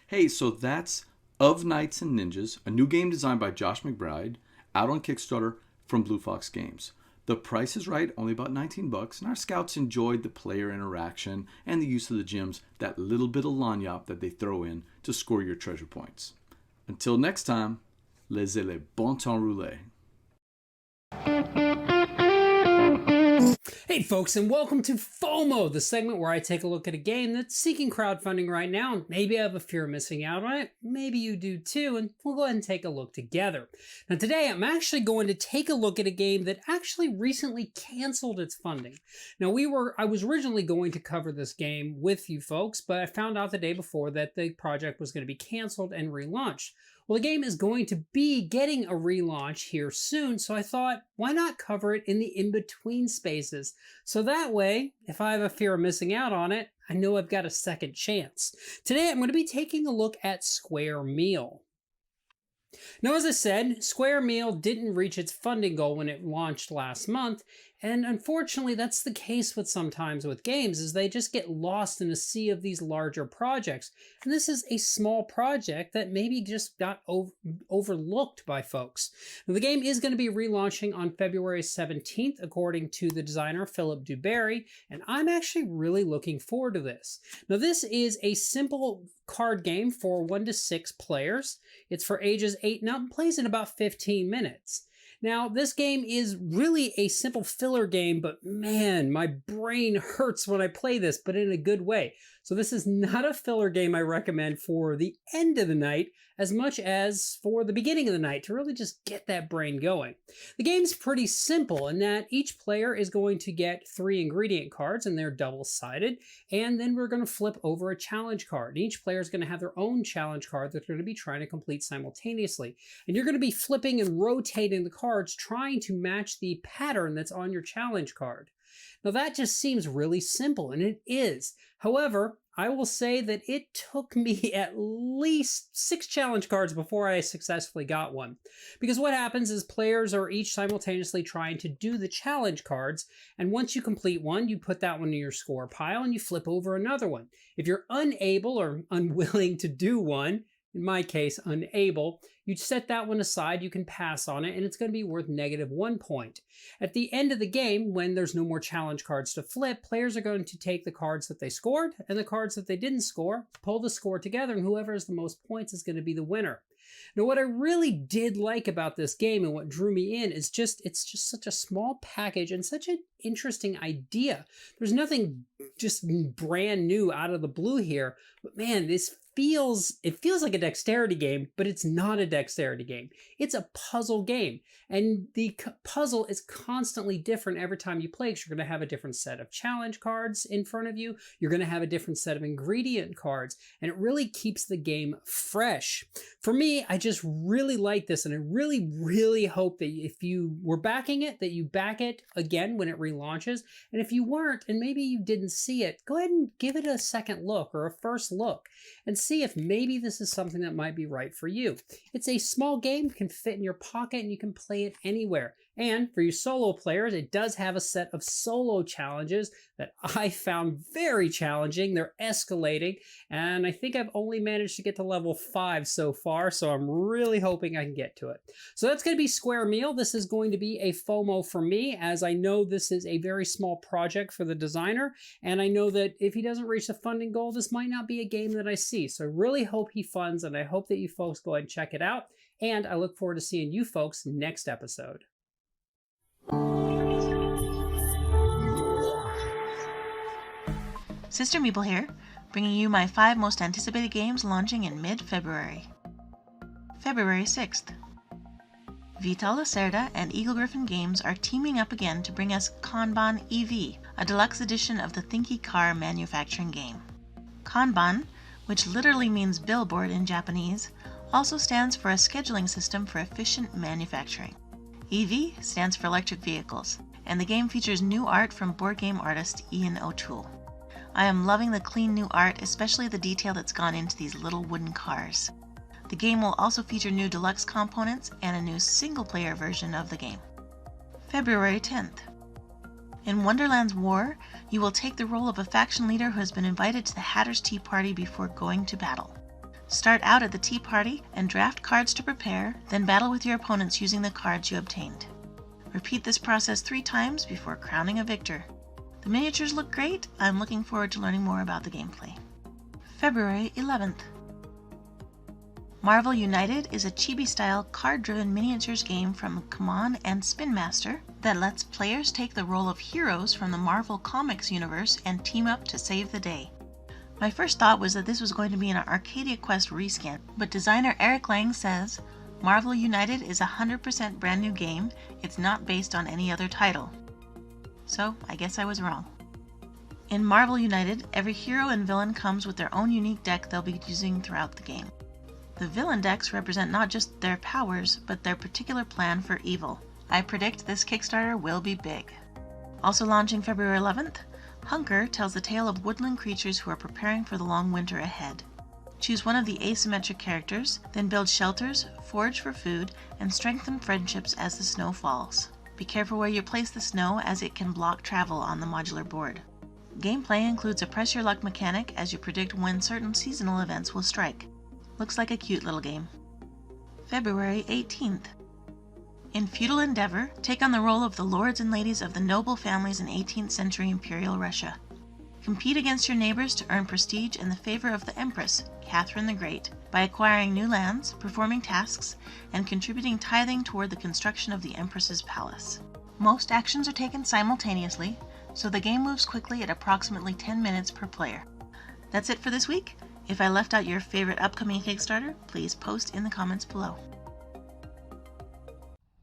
Hey, so that's Of Knights and Ninjas, a new game designed by Josh McBride, out on Kickstarter from Blue Fox Games. The price is right, only about $19, and our scouts enjoyed the player interaction and the use of the gems, that little bit of lagniappe that they throw in to score your treasure points. Until next time, laissez le bon temps rouler. Hey folks, and welcome to FOMO, the segment where I take a look at a game that's seeking crowdfunding right now, and maybe I have a fear of missing out on it, maybe you do too, and we'll go ahead and take a look together. Now today I'm actually going to take a look at a game that actually recently canceled its funding. Now I was originally going to cover this game with you folks, but I found out the day before that the project was going to be canceled and relaunched. Well, the game is going to be getting a relaunch here soon, so I thought, why not cover it in the in-between spaces? So that way, if I have a fear of missing out on it, I know I've got a second chance. Today, I'm going to be taking a look at Square Meal. Now, as I said, Square Meal didn't reach its funding goal when it launched last month, and unfortunately that's the case sometimes with games, is they just get lost in a sea of these larger projects. And this is a small project that maybe just got overlooked by folks. Now, the game is going to be relaunching on February 17th, according to the designer Philip Duberry, and I'm actually really looking forward to this. Now, this is a simple card game for 1 to 6 players. It's for ages 8 and up and plays in about 15 minutes. Now, this game is really a simple filler game, but man, my brain hurts when I play this, but in a good way. So this is not a filler game I recommend for the end of the night as much as for the beginning of the night to really just get that brain going. The game's pretty simple in that each player is going to get 3 ingredient cards, and they're double-sided, and then we're going to flip over a challenge card. And each player is going to have their own challenge card that they're going to be trying to complete simultaneously. And you're going to be flipping and rotating the cards, trying to match the pattern that's on your challenge card. Now that just seems really simple, and it is. However, I will say that it took me at least 6 challenge cards before I successfully got one. Because what happens is players are each simultaneously trying to do the challenge cards, and once you complete one, you put that one in your score pile and you flip over another one. If you're unable or unwilling to do one, in my case, unable, you set that one aside, you can pass on it, and it's going to be worth -1 point. At the end of the game, when there's no more challenge cards to flip, players are going to take the cards that they scored and the cards that they didn't score, pull the score together, and whoever has the most points is going to be the winner. Now, what I really did like about this game and what drew me in is it's just such a small package and such an interesting idea. There's nothing just brand new out of the blue here, but man, this feels like a dexterity game, but it's not a dexterity game. It's a puzzle game, and the puzzle is constantly different every time you play, because you're going to have a different set of challenge cards in front of you. You're going to have a different set of ingredient cards, and it really keeps the game fresh. For me, I just really like this, and I really, really hope that if you were backing it, that you back it again when it relaunches. And if you weren't, and maybe you didn't see it, go ahead and give it a second look or a first look and see if maybe this is something that might be right for you. It's a small game, can fit in your pocket, and you can play it anywhere. And for you solo players, it does have a set of solo challenges that I found very challenging. They're escalating, and I think I've only managed to get to level 5 so far, so I'm really hoping I can get to it. So that's going to be Square Meal. This is going to be a FOMO for me, as I know this is a very small project for the designer, and I know that if he doesn't reach the funding goal, this might not be a game that I see. So I really hope he funds, and I hope that you folks go ahead and check it out, and I look forward to seeing you folks next episode. Sister Meeple here, bringing you my 5 most anticipated games launching in mid-February. February 6th. Vital Lacerda and Eagle Griffin Games are teaming up again to bring us Kanban EV, a deluxe edition of the Thinky car manufacturing game. Kanban, which literally means billboard in Japanese, also stands for a scheduling system for efficient manufacturing. EV stands for electric vehicles, and the game features new art from board game artist Ian O'Toole. I am loving the clean new art, especially the detail that's gone into these little wooden cars. The game will also feature new deluxe components and a new single-player version of the game. February 10th. In Wonderland's War, you will take the role of a faction leader who has been invited to the Hatter's Tea Party before going to battle. Start out at the tea party and draft cards to prepare, then battle with your opponents using the cards you obtained. Repeat this process 3 times before crowning a victor. The miniatures look great. I'm looking forward to learning more about the gameplay. February 11th. Marvel United is a chibi-style card-driven miniatures game from Kaman and Spin Master that lets players take the role of heroes from the Marvel Comics universe and team up to save the day. My first thought was that this was going to be an Arcadia Quest reskin, but designer Eric Lang says, Marvel United is a 100% brand new game. It's not based on any other title. So, I guess I was wrong. In Marvel United, every hero and villain comes with their own unique deck they'll be using throughout the game. The villain decks represent not just their powers, but their particular plan for evil. I predict this Kickstarter will be big. Also launching February 11th, Hunker tells the tale of woodland creatures who are preparing for the long winter ahead. Choose one of the asymmetric characters, then build shelters, forage for food, and strengthen friendships as the snow falls. Be careful where you place the snow, as it can block travel on the modular board. Gameplay includes a press your luck mechanic as you predict when certain seasonal events will strike. Looks like a cute little game. February 18th. In Feudal Endeavor, take on the role of the lords and ladies of the noble families in 18th century Imperial Russia. Compete against your neighbors to earn prestige and the favor of the Empress, Catherine the Great, by acquiring new lands, performing tasks, and contributing tithing toward the construction of the Empress's palace. Most actions are taken simultaneously, so the game moves quickly at approximately 10 minutes per player. That's it for this week. If I left out your favorite upcoming Kickstarter, please post in the comments below.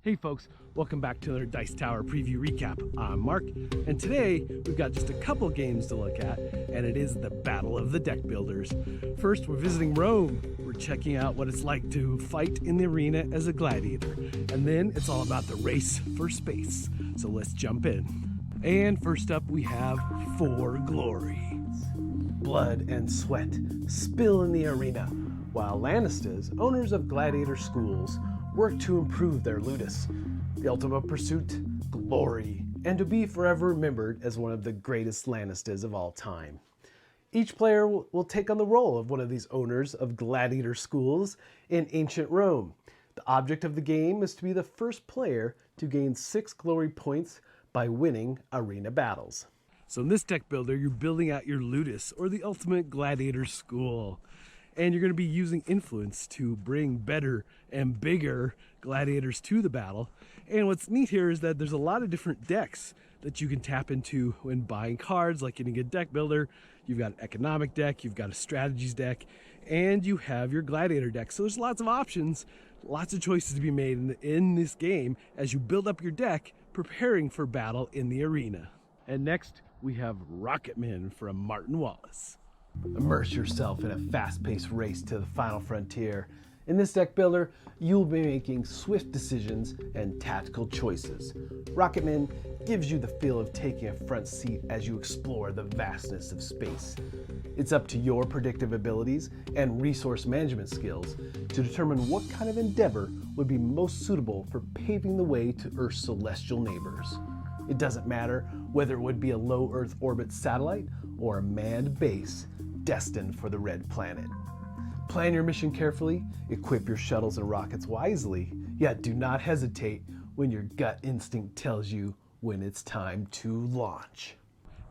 Hey folks, welcome back to another Dice Tower preview recap. I'm Mark, and today we've got just a couple games to look at, and it is the Battle of the Deck Builders. First, we're visiting Rome. We're checking out what it's like to fight in the arena as a gladiator. And then it's all about the race for space. So let's jump in. And first up, we have For Glory. Blood and sweat spill in the arena, while Lannisters, owners of gladiator schools, work to improve their ludus. The ultimate pursuit, glory, and to be forever remembered as one of the greatest Lannisters of all time. Each player will take on the role of one of these owners of gladiator schools in ancient Rome. The object of the game is to be the first player to gain 6 glory points by winning arena battles. So in this deck builder, you're building out your ludus, or the ultimate gladiator school. And you're going to be using influence to bring better and bigger gladiators to the battle. And what's neat here is that there's a lot of different decks that you can tap into when buying cards, like getting a deck builder. You've got an economic deck, you've got a strategies deck, and you have your gladiator deck. So there's lots of options, lots of choices to be made in this game as you build up your deck, preparing for battle in the arena. And next, we have Rocketman from Martin Wallace. Immerse yourself in a fast-paced race to the final frontier. In this deck builder, you'll be making swift decisions and tactical choices. Rocketman gives you the feel of taking a front seat as you explore the vastness of space. It's up to your predictive abilities and resource management skills to determine what kind of endeavor would be most suitable for paving the way to Earth's celestial neighbors. It doesn't matter whether it would be a low Earth orbit satellite or a manned base destined for the Red Planet. Plan your mission carefully, equip your shuttles and rockets wisely, yet do not hesitate when your gut instinct tells you when it's time to launch.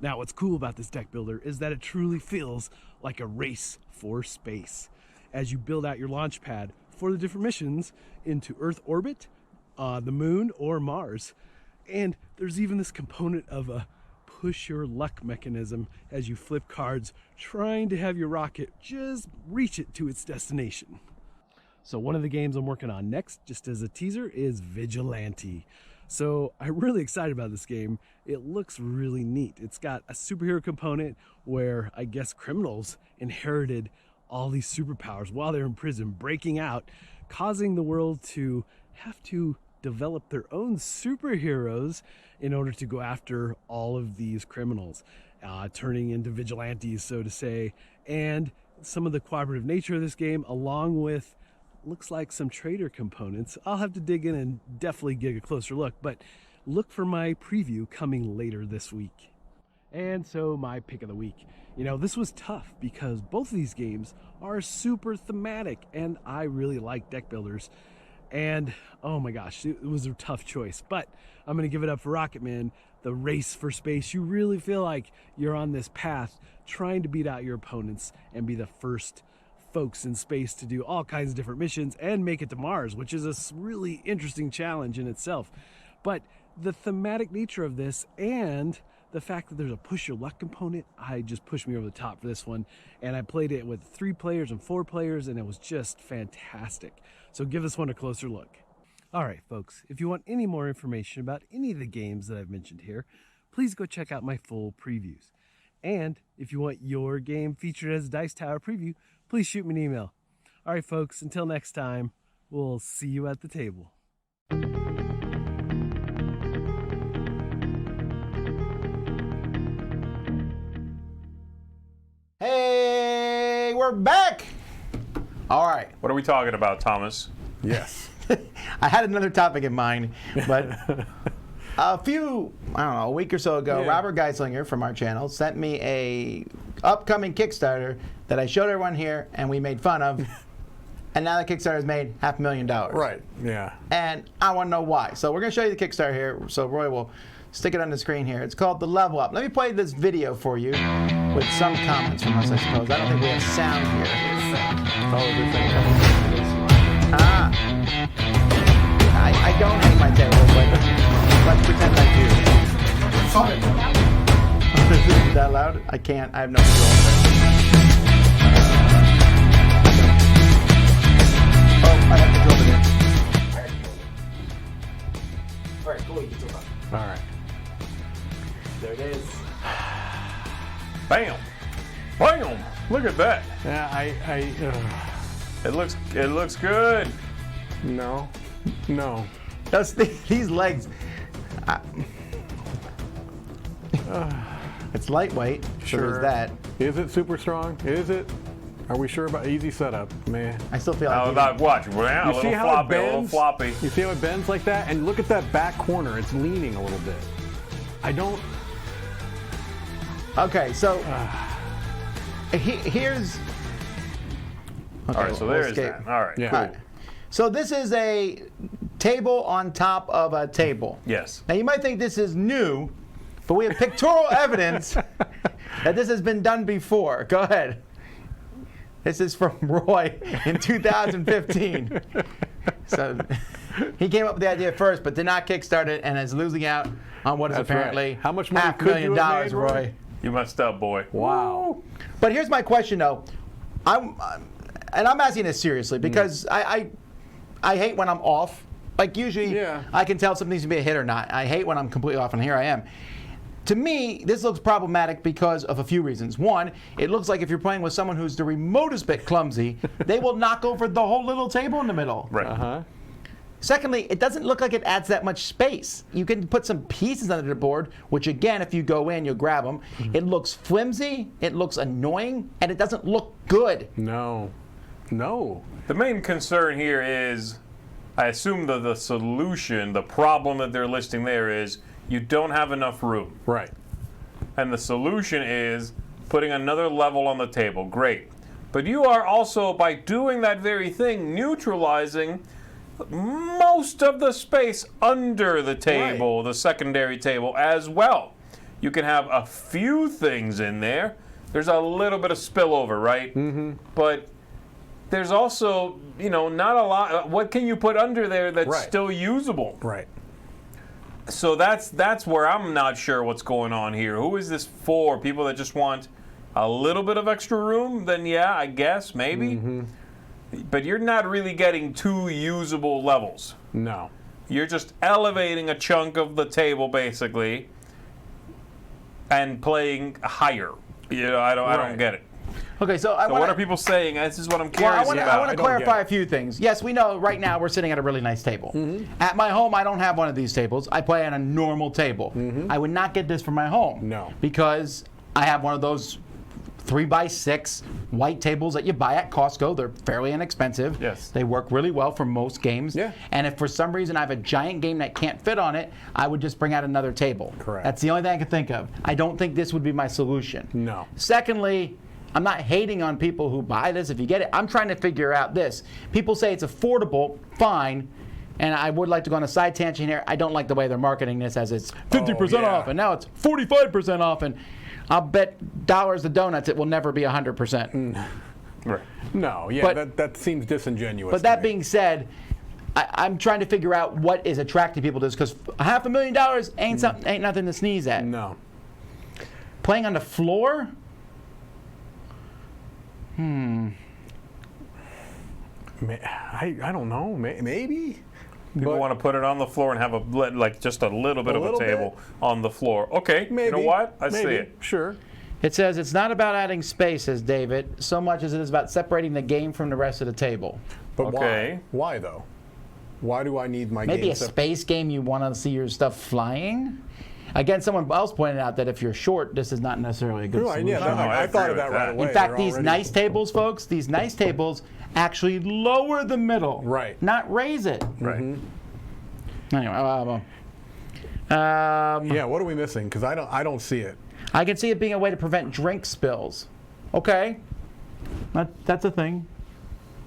Now, what's cool about this deck builder is that it truly feels like a race for space as you build out your launch pad for the different missions into Earth orbit, the moon, or Mars. And there's even this component of a push your luck mechanism as you flip cards, trying to have your rocket just reach it to its destination. So one of the games I'm working on next, just as a teaser, is Vigilante. So I'm really excited about this game. It looks really neat. It's got a superhero component where I guess criminals inherited all these superpowers while they're in prison, breaking out, causing the world to have to develop their own superheroes in order to go after all of these criminals, turning into vigilantes, so to say. And some of the cooperative nature of this game, along with looks like some trader components. I'll have to dig in and definitely get a closer look, but look for my preview coming later this week. And so my pick of the week. You know, this was tough because both of these games are super thematic and I really like deck builders. And oh my gosh, it was a tough choice, but I'm gonna give it up for Rocketman, the race for space. You really feel like you're on this path trying to beat out your opponents and be the first folks in space to do all kinds of different missions and make it to Mars, which is a really interesting challenge in itself. But the thematic nature of this and the fact that there's a push your luck component, just pushed me over the top for this one. And I played it with 3 players and 4 players, and it was just fantastic. So give this one a closer look. All right, folks, if you want any more information about any of the games that I've mentioned here, please go check out my full previews. And if you want your game featured as a Dice Tower preview, please shoot me an email. All right, folks, until next time, we'll see you at the table. Hey, we're back. All right. What are we talking about, Thomas? Yes. I had another topic in mind, but a week or so ago, Robert Geislinger from our channel sent me a upcoming Kickstarter that I showed everyone here and we made fun of. And now the Kickstarter has made $500,000. Right, yeah. And I want to know why. So we're going to show you the Kickstarter here. So Roy will stick it on the screen here. It's called The Level Up. Let me play this video for you with some comments from us, I suppose. I don't think we have sound here. I don't hate my table, but let's pretend I do. Is it that loud? I can't. I have no control. I have control of it. All right, cool. You can still talk. All right. There it is. Bam! Bam! Look at that. Yeah, It looks good. no. These legs. It's lightweight, so there's that. Is it super strong? Is it? Are we sure about easy setup? Man. I still feel How like about watch? A You see little how floppy, it a little bends? floppy. You see how it bends like that? And look at that back corner. It's leaning a little bit. I don't... Okay, so here's. Okay, All right, so we'll there's escape. that. All right, Yeah. cool. All right. So this is a table on top of a table. Yes. Now you might think this is new, but we have pictorial evidence that this has been done before. Go ahead. This is from Roy in 2015. So he came up with the idea first, but did not kickstart it, and is losing out on what is That's apparently right. How much money could you have made, $500,000, Roy? Roy. You messed up, boy. Wow. But here's my question, though. and I'm asking this seriously because I hate when I'm off. Like usually, I can tell something needs to be a hit or not. I hate when I'm completely off, and here I am. To me, this looks problematic because of a few reasons. One, it looks like if you're playing with someone who's the remotest bit clumsy, they will knock over the whole little table in the middle. Right. Secondly, it doesn't look like it adds that much space. You can put some pieces under the board, which again, if you go in, you'll grab them. It looks flimsy, it looks annoying, and it doesn't look good. No. The main concern here is, I assume that the solution, the problem that they're listing there is, you don't have enough room. Right. And the solution is putting another level on the table. Great. But you are also, by doing that very thing, neutralizing most of the space under the table, the secondary table, as well. You can have a few things in there. There's a little bit of spillover, right? But there's also, not a lot. What can you put under there that's still usable? Right. So that's where I'm not sure what's going on here. Who is this for? People that just want a little bit of extra room? Then yeah, I guess, maybe. But you're not really getting two usable levels. No. You're just elevating a chunk of the table, basically, and playing higher. I don't get it. Okay, so what are people saying? This is what I'm curious about. I want to clarify a few things. Yes, we know right now we're sitting at a really nice table. At my home, I don't have one of these tables. I play on a normal table. I would not get this for my home. No. Because I have one of those 3x6 white tables that you buy at Costco. They're fairly inexpensive. Yes. They work really well for most games. Yeah. And if for some reason I have a giant game that can't fit on it, I would just bring out another table. Correct. That's the only thing I can think of. I don't think this would be my solution. No. Secondly, I'm not hating on people who buy this if you get it. I'm trying to figure out this. People say it's affordable, fine. And I would like to go on a side tangent here. I don't like the way they're marketing this as it's 50% off, and now it's 45% off, and I'll bet dollars to donuts it will never be 100%. Right. No, But- that seems disingenuous. But that being said, I'm trying to figure out what is attracting people to this, because $500,000 ain't nothing to sneeze at. No. Playing on the floor? I don't know. Maybe. People want to put it on the floor and have just a little bit of a table on the floor. Okay, Maybe. you know what? I see it. Sure. It says it's not about adding space, says David, so much as it is about separating the game from the rest of the table. But Okay. Why though? Why do I need my Maybe game a space game you want to see your stuff flying? Again, someone else pointed out that if you're short, this is not necessarily a good Right, solution. yeah, I thought of agree that with right that. away. In fact, They're these already- nice tables, folks, these nice tables actually lower the middle. Right. Not raise it. Right. Anyway, Yeah, what are we missing? Because I don't see it. I can see it being a way to prevent drink spills. Okay. That's a thing.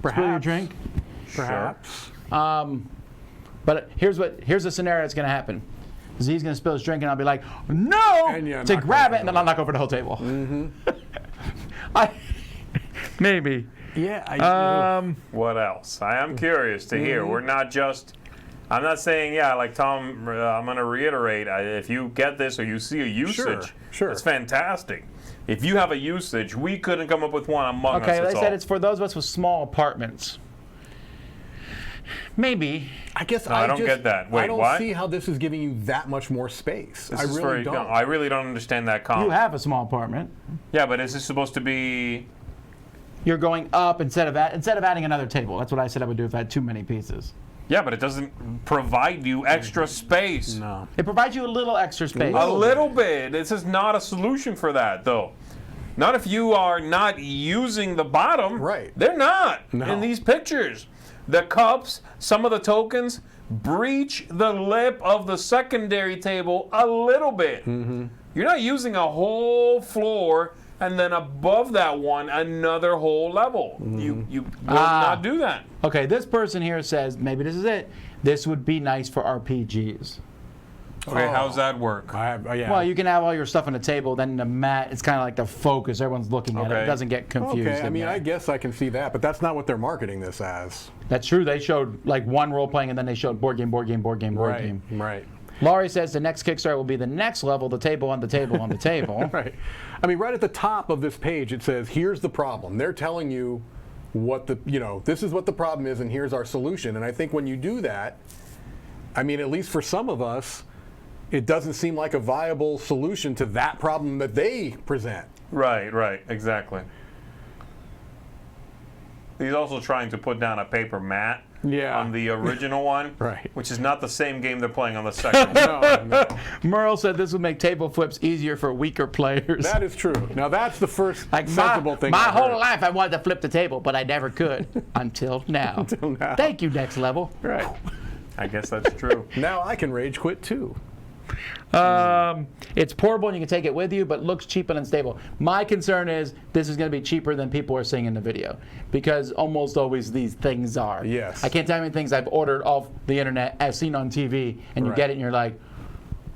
Spill your drink. Perhaps. But here's the scenario that's going to happen. Z's going to spill his drink, and I'll be like, no, And yeah, to knock grab over it, and then I'll knock over the whole table. Maybe. Yeah. What else? I am curious to hear. We're not just. I'm not saying, like Tom, I'm going to reiterate, if you get this or you see a usage, Sure. it's fantastic. If you have a usage, we couldn't come up with one among us. Okay, they that's said all. it's for those of us with small apartments. Maybe. I guess I don't get that. Wait, I don't what? see how this is giving you that much more space. This I is really don't. I really don't understand that comment. You have a small apartment. Yeah, but is this supposed to be? You're going up instead of adding another table. That's what I said I would do if I had too many pieces. Yeah, but it doesn't provide you extra space. No. It provides you a little extra space. A little bit. This is not a solution for that, though. Not if you are not using the bottom. Right. They're not No. in these pictures. The cups, some of the tokens, breach the lip of the secondary table a little bit. You're not using a whole floor and then above that one another whole level. You will not do that. Okay, this person here says, maybe this is it, this would be nice for RPGs. Okay, how's that work? Yeah. Well, you can have all your stuff on the table, then the mat, it's kind of like the focus. Everyone's looking at it. It Okay. doesn't get confused. Okay, I in mean, there. I guess I can see that, but that's not what they're marketing this as. That's true. They showed like one role playing, and then they showed board game, board game, board game, board game. Right. Laurie says the next Kickstarter will be the next level, the table on the table on the table. Right. I mean, right at the top of this page, it says, here's the problem. They're telling you this is what the problem is, and here's our solution. And I think when you do that, I mean, at least for some of us, it doesn't seem like a viable solution to that problem that they present. Right, exactly. He's also trying to put down a paper mat on the original one, right? Which is not the same game they're playing on the second one. No. Merle said this would make table flips easier for weaker players. That is true. Now that's the first sensible thing. My whole life I wanted to flip the table, but I never could until now. Thank you, Next Level. Right. I guess that's true. Now I can rage quit too. It's portable and you can take it with you, but looks cheap and unstable. My concern is this is going to be cheaper than people are seeing in the video, because almost always these things are. Yes. I can't tell you how many things I've ordered off the internet, as seen on TV, and you get it and you're like,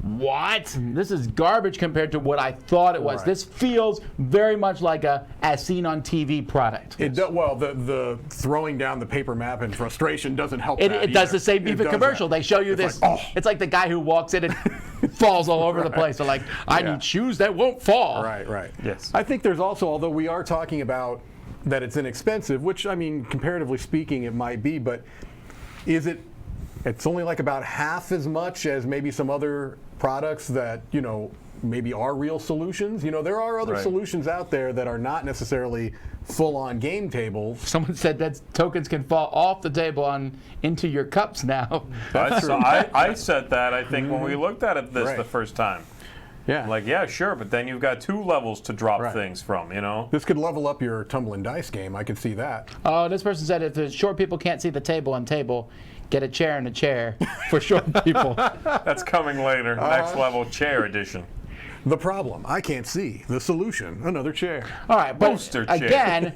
what? This is garbage compared to what I thought it was. Right. This feels very much like a as seen on TV product. It well, the throwing down the paper map and frustration doesn't help. It does the same even commercial. They show you this. It's like the guy who walks in and falls all over the place. They're like, I need shoes that won't fall. Right. Yes. I think there's also, although we are talking about that it's inexpensive, which, I mean, comparatively speaking, it might be, but it's only like about half as much as maybe some other products that, maybe are real solutions. There are other solutions out there that are not necessarily full-on game tables. Someone said that tokens can fall off the table into your cups now. I said that, I think, when we looked at this the first time. Yeah. Like, yeah, sure, but then you've got 2 levels to drop things from, This could level up your tumbling dice game. I can see that. Oh, this person said if the short people can't see the table on table, get a chair and a chair for short people. That's coming later. Next level chair edition. The problem, I can't see. The solution, another chair. All right, but Booster chair.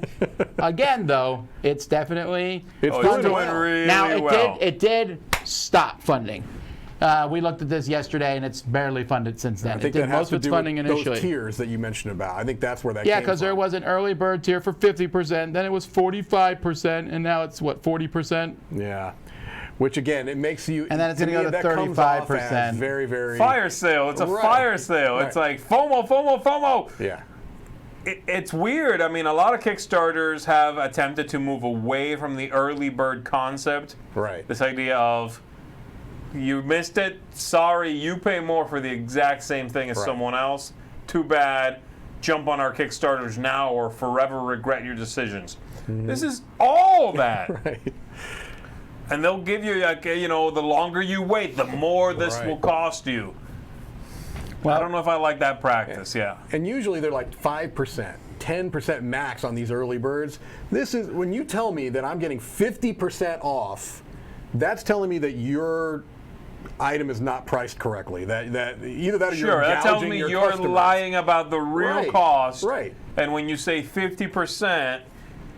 again, though, it's definitely it's doing really now well. It did stop funding. We looked at this yesterday, and it's barely funded since then. I think it did that has most to of its do funding with initially. those tiers that you mentioned about. I think that's where that Yeah, came because there from. was an early bird tier for 50%, then it was 45%, and now it's, 40%? Yeah. Which, again, it makes you... And then it's going to go to 35%. Very, very... Fire sale. It's a fire sale. It's like FOMO. Yeah. It's weird. I mean, a lot of Kickstarters have attempted to move away from the early bird concept. Right. This idea of, you missed it, sorry, you pay more for the exact same thing as someone else. Too bad. Jump on our Kickstarters now or forever regret your decisions. This is all that. Right. And they'll give you, the longer you wait, the more this will cost you. Well, I don't know if I like that practice, And usually they're like 5%, 10% max on these early birds. This is, when you tell me that I'm getting 50% off, that's telling me that your item is not priced correctly. That either that or you're gouging that tells me your you're customers. lying about the real cost. Right. And when you say 50%,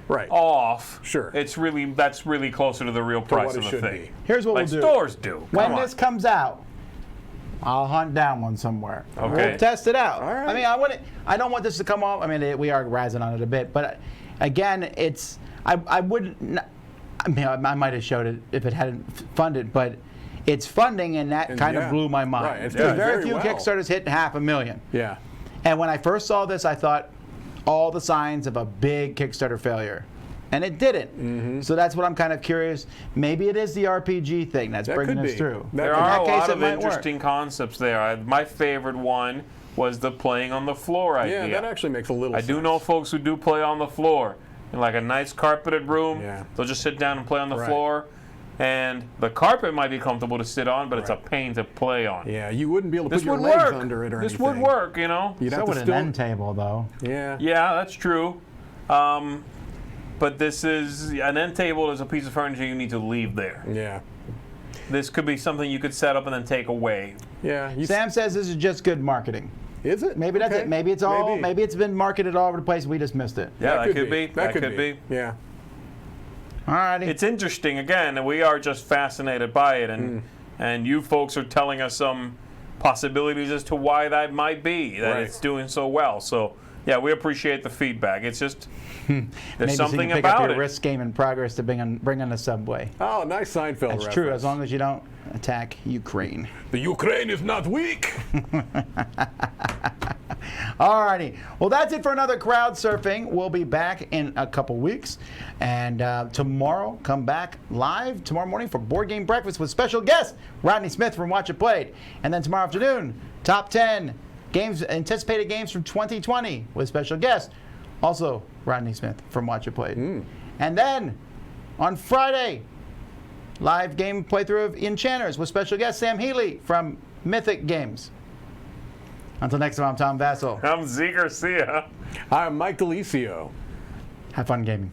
right. off, sure, that's really closer to the real price of the thing. Here's what like we'll do. Stores do. When this comes out, I'll hunt down one somewhere. Okay. We'll test it out. All right. I mean, I don't want this to come off. I mean, we are razzing on it a bit, but again, I wouldn't. I mean, I might have showed it if it hadn't funded, but it's funding, and that kind of blew my mind. Right. It's Because doing very very few well. Kickstarters hit $500,000. Yeah. And when I first saw this, I thought all the signs of a big Kickstarter failure. And it didn't. So that's what I'm kind of curious. Maybe it is the RPG thing that's bringing us through. There are a lot of interesting concepts there. My favorite one was the playing on the floor idea. Yeah, that actually makes a little sense. I do know folks who do play on the floor. In like a nice carpeted room, Yeah. they'll just sit down and play on the floor. And the carpet might be comfortable to sit on, but it's a pain to play on. Yeah, you wouldn't be able to This put your would legs work. under it or This anything. would work, You'd So have to would an end table, though. Yeah. Yeah, that's true. But this is an end table is a piece of furniture you need to leave there. Yeah. This could be something you could set up and then take away. Yeah. Sam says this is just good marketing. Is it? Maybe that's Okay. it. Maybe it's maybe it's been marketed all over the place. We just missed it. Yeah, that could be. That could be. Yeah. Alrighty. It's interesting. Again, we are just fascinated by it, and you folks are telling us some possibilities as to why that might be that it's doing so well. So yeah, we appreciate the feedback. It's just there's Maybe something so you can pick about up your it. risk game in progress to bring on the subway. Oh, nice Seinfeld That's reference. true, as long as you don't attack Ukraine. The Ukraine is not weak. Alrighty. Well, that's it for another Crowdsurfing. We'll be back in a couple weeks. And tomorrow, come back live tomorrow morning for Board Game Breakfast with special guest Rodney Smith from Watch It Played. And then tomorrow afternoon, top 10 games, anticipated games from 2020 with special guest, also Rodney Smith from Watch It Played. And then on Friday, live game playthrough of Enchanters with special guest Sam Healy from Mythic Games. Until next time, I'm Tom Vassell. I'm Z Garcia. I'm Mike DeLisio. Have fun gaming.